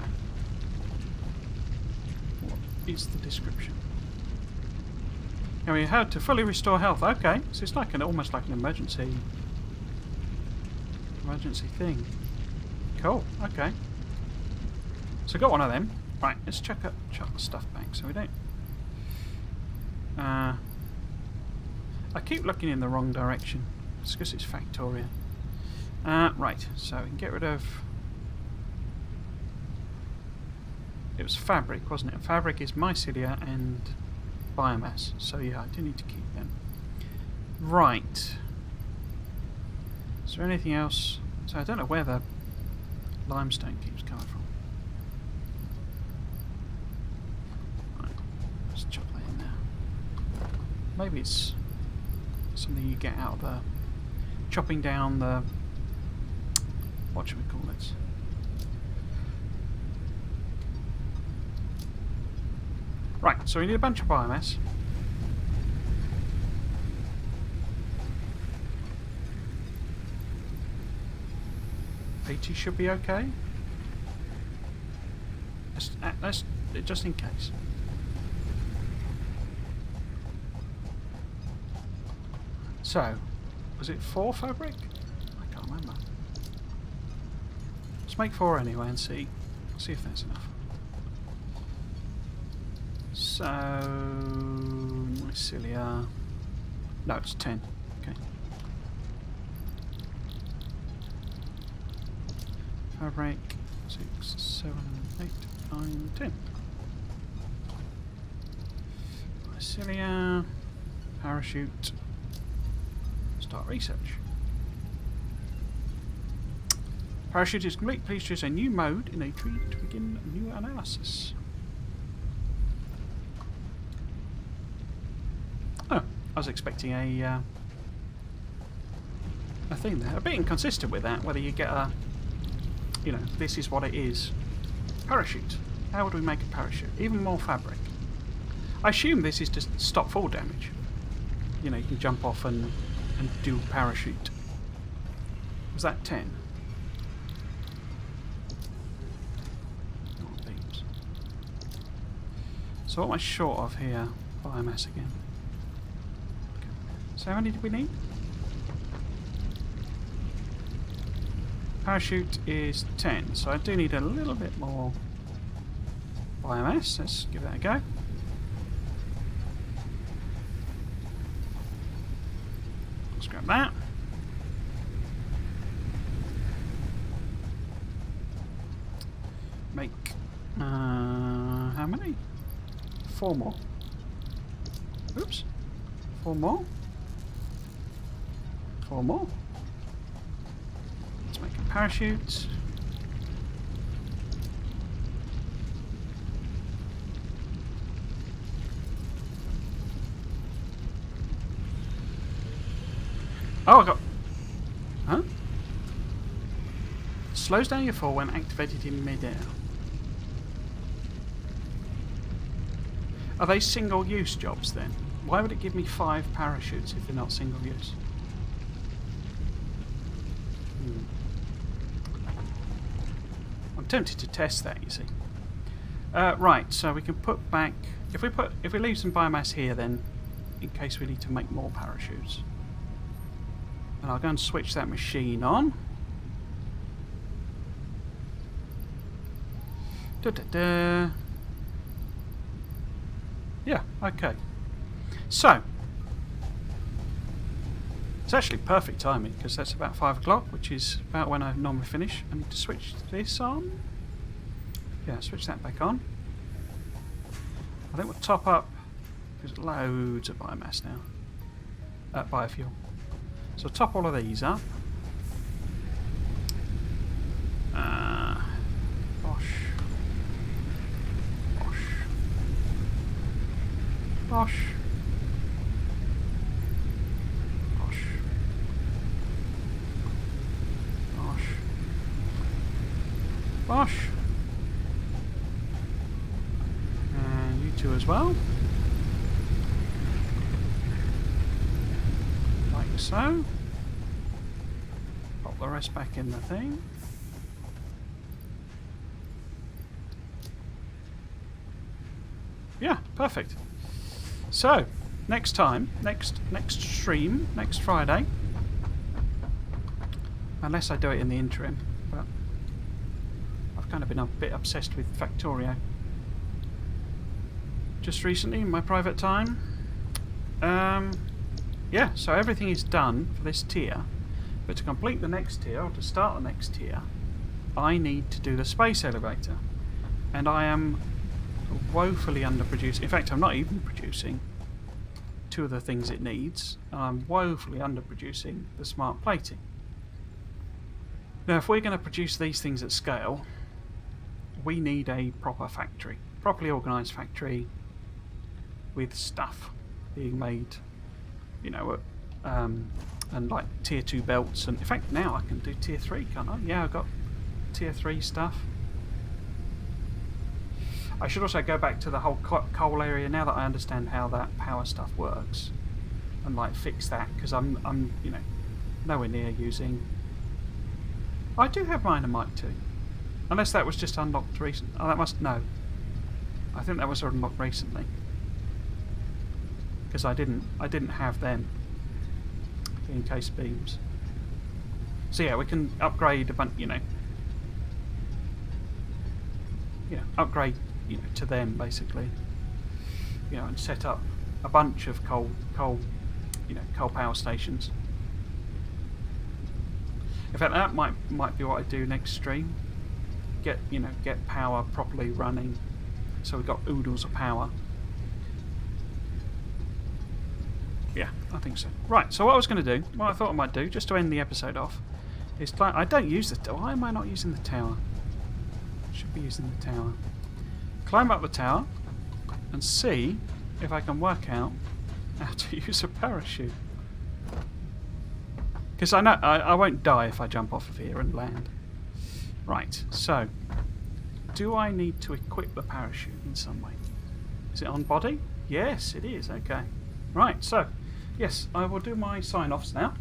A: what is the description? Now we had to fully restore health. Okay, so it's like almost like an emergency thing. Cool. Okay. So got one of them. Right. Let's chuck the stuff back so we don't. I keep looking in the wrong direction. It's because it's Factoria. Right. So we can get rid of. It was fabric, wasn't it? Fabric is mycelia and biomass. So yeah, I do need to keep them. Right. Is there anything else? So I don't know where the limestone keeps coming from. Right. Let's chuck that in there. Maybe it's something you get out of the chopping down the... What should we call it? Right, so we need a bunch of biomass. $80 should be okay. Let's just in case. So, was it 4 fabric? I can't remember. Let's make 4 anyway and see if that's enough. So, mycelia. No, it's 10. Okay. Fabric 6, 7, 8, 9, 10. Mycelia. Parachute. Start research. Parachute is complete. Please choose a new mode in a tree to begin new analysis. Oh, I was expecting a thing there. A bit inconsistent with that, whether you get a... You know, this is what it is. Parachute. How would we make a parachute? Even more fabric. I assume this is to stop fall damage. You know, you can jump off and do parachute. Was that 10? Oh, beams. So what am I short of here? Biomass again. Okay. So how many do we need? Parachute is 10, so I do need a little bit more biomass. Let's give that a go. Let's grab that. Make how many? 4 more. Oops. 4 more. 4 more. Let's make a parachute. Oh, I got... Huh? Slows down your fall when activated in mid-air. Are they single-use jobs then? Why would it give me 5 parachutes if they're not single-use? I'm tempted to test that, you see. Right, so we can put back... If we leave some biomass here then, in case we need to make more parachutes. And I'll go and switch that machine on. Da-da-da. Yeah, okay. So, it's actually perfect timing because that's about 5 o'clock, which is about when I normally finish. I need to switch this on. Yeah, switch that back on. I think we'll top up. There's loads of biomass now. Biofuel. So top all of these up. Bosh. Bosh. Bosh. Bosh. Bosh. Bosh. And you two as well. Like so. Pop the rest back in the thing. Yeah, perfect. So, next time, next stream, next Friday, unless I do it in the interim, but I've kind of been a bit obsessed with Factorio just recently in my private time. Yeah, so everything is done for this tier, but to complete the next tier, or to start the next tier, I need to do the space elevator, and I am woefully underproducing. In fact, I'm not even producing 2 of the things it needs, and I'm woefully underproducing the smart plating. Now, if we're going to produce these things at scale, we need a proper factory, properly organised factory with stuff being made, you know, and like tier 2 belts. And in fact, now I can do tier 3, can't I? Yeah, I've got tier 3 stuff. I should also go back to the whole coal area now that I understand how that power stuff works, and like fix that, because I'm you know, nowhere near using. I do have mine and mic 2, unless that was just unlocked recently. Oh, that must no. I think that was unlocked recently, because I didn't have them in case beams. So yeah, we can upgrade a bunch, you know, upgrade, you know, to them basically, you know, and set up a bunch of coal power stations. In fact, that might be what I do next stream. Get power properly running, so we've got oodles of power. Yeah, I think so. Right, so what I was going to do, what I thought I might do, just to end the episode off, is I don't use the. Why am I not using the tower? Should be using the tower. Climb up the tower and see if I can work out how to use a parachute. Because I know I won't die if I jump off of here and land. Right, so do I need to equip the parachute in some way? Is it on body? Yes, it is. Okay. Right, so yes, I will do my sign-offs now.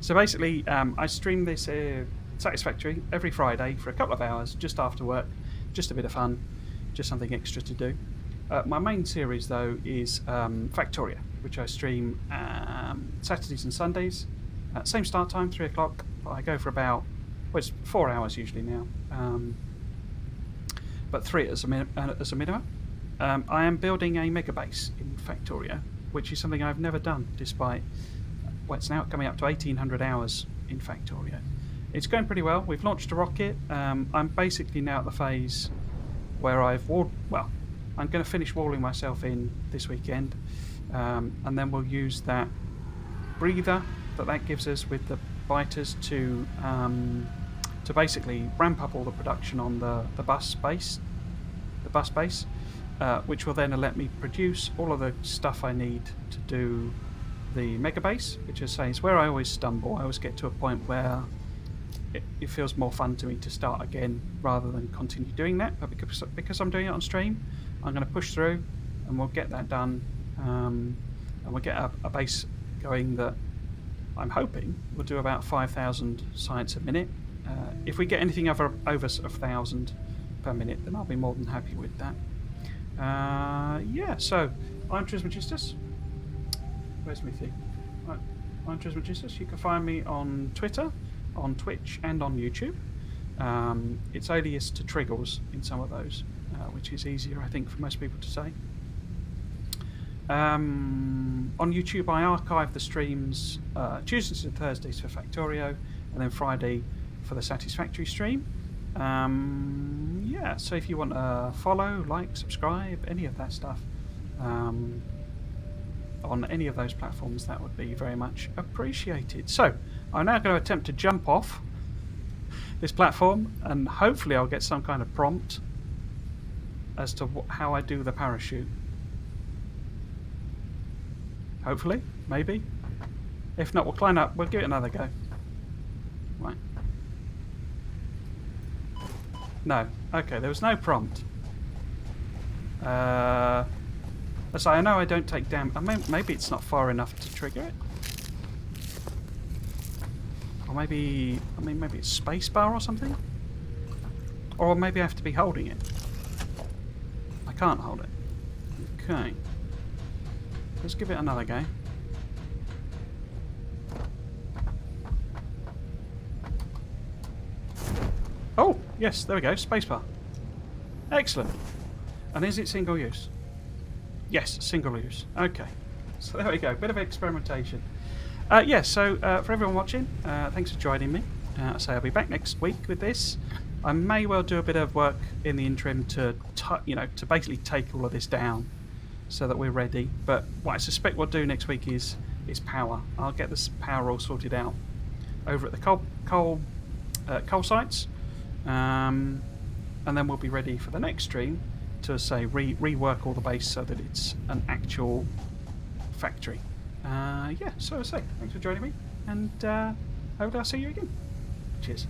A: So basically, I stream this Satisfactory every Friday for a couple of hours just after work. Just a bit of fun, just something extra to do. My main series though is Factoria, which I stream Saturdays and Sundays. Same start time, 3 o'clock. But I go for about, well, it's 4 hours usually now, but 3 as a minimum. I am building a mega base in Factoria, which is something I've never done, despite, well, it's now coming up to 1,800 hours in Factoria. It's going pretty well. We've launched a rocket. I'm basically now at the phase where I've walled. Well, I'm going to finish walling myself in this weekend, and then we'll use that breather that gives us with the biters to basically ramp up all the production on the bus base, which will then let me produce all of the stuff I need to do the mega base, which I say is where I always stumble. I always get to a point where it feels more fun to me to start again rather than continue doing that. But because I'm doing it on stream, I'm going to push through, and we'll get that done, and we'll get a base going that I'm hoping we'll do about 5,000 science a minute. If we get anything over 1,000 per minute, then I'll be more than happy with that. Yeah, so I'm Trismegistus. Where's my thing? Right, I'm Trismegistus. You can find me on Twitter, on Twitch, and on YouTube. It's alias to Triggles in some of those, which is easier, I think, for most people to say. On YouTube, I archive the streams Tuesdays and Thursdays for Factorio, and then Friday for the Satisfactory stream. Yeah, so if you want to follow, like, subscribe, any of that stuff on any of those platforms, that would be very much appreciated. So I'm now going to attempt to jump off this platform, and hopefully I'll get some kind of prompt as to how I do the parachute. Hopefully, maybe. If not, we'll climb up. We'll give it another go. Right. No. Okay, there was no prompt. So I know I don't take damage. Maybe it's not far enough to trigger it. Or maybe, maybe it's spacebar or something. Or maybe I have to be holding it. I can't hold it. Okay. Let's give it another go. Oh, yes, there we go. Spacebar. Excellent. And is it single use? Yes, single use. Okay. So there we go. Bit of experimentation. Yeah, so for everyone watching, thanks for joining me. So I'll be back next week with this. I may well do a bit of work in the interim to basically take all of this down so that we're ready. But what I suspect we'll do next week is power. I'll get this power all sorted out over at the coal sites. And then we'll be ready for the next stream to say rework all the base so that it's an actual factory. Yeah, so I say thanks for joining me, and hopefully I'll see you again. Cheers.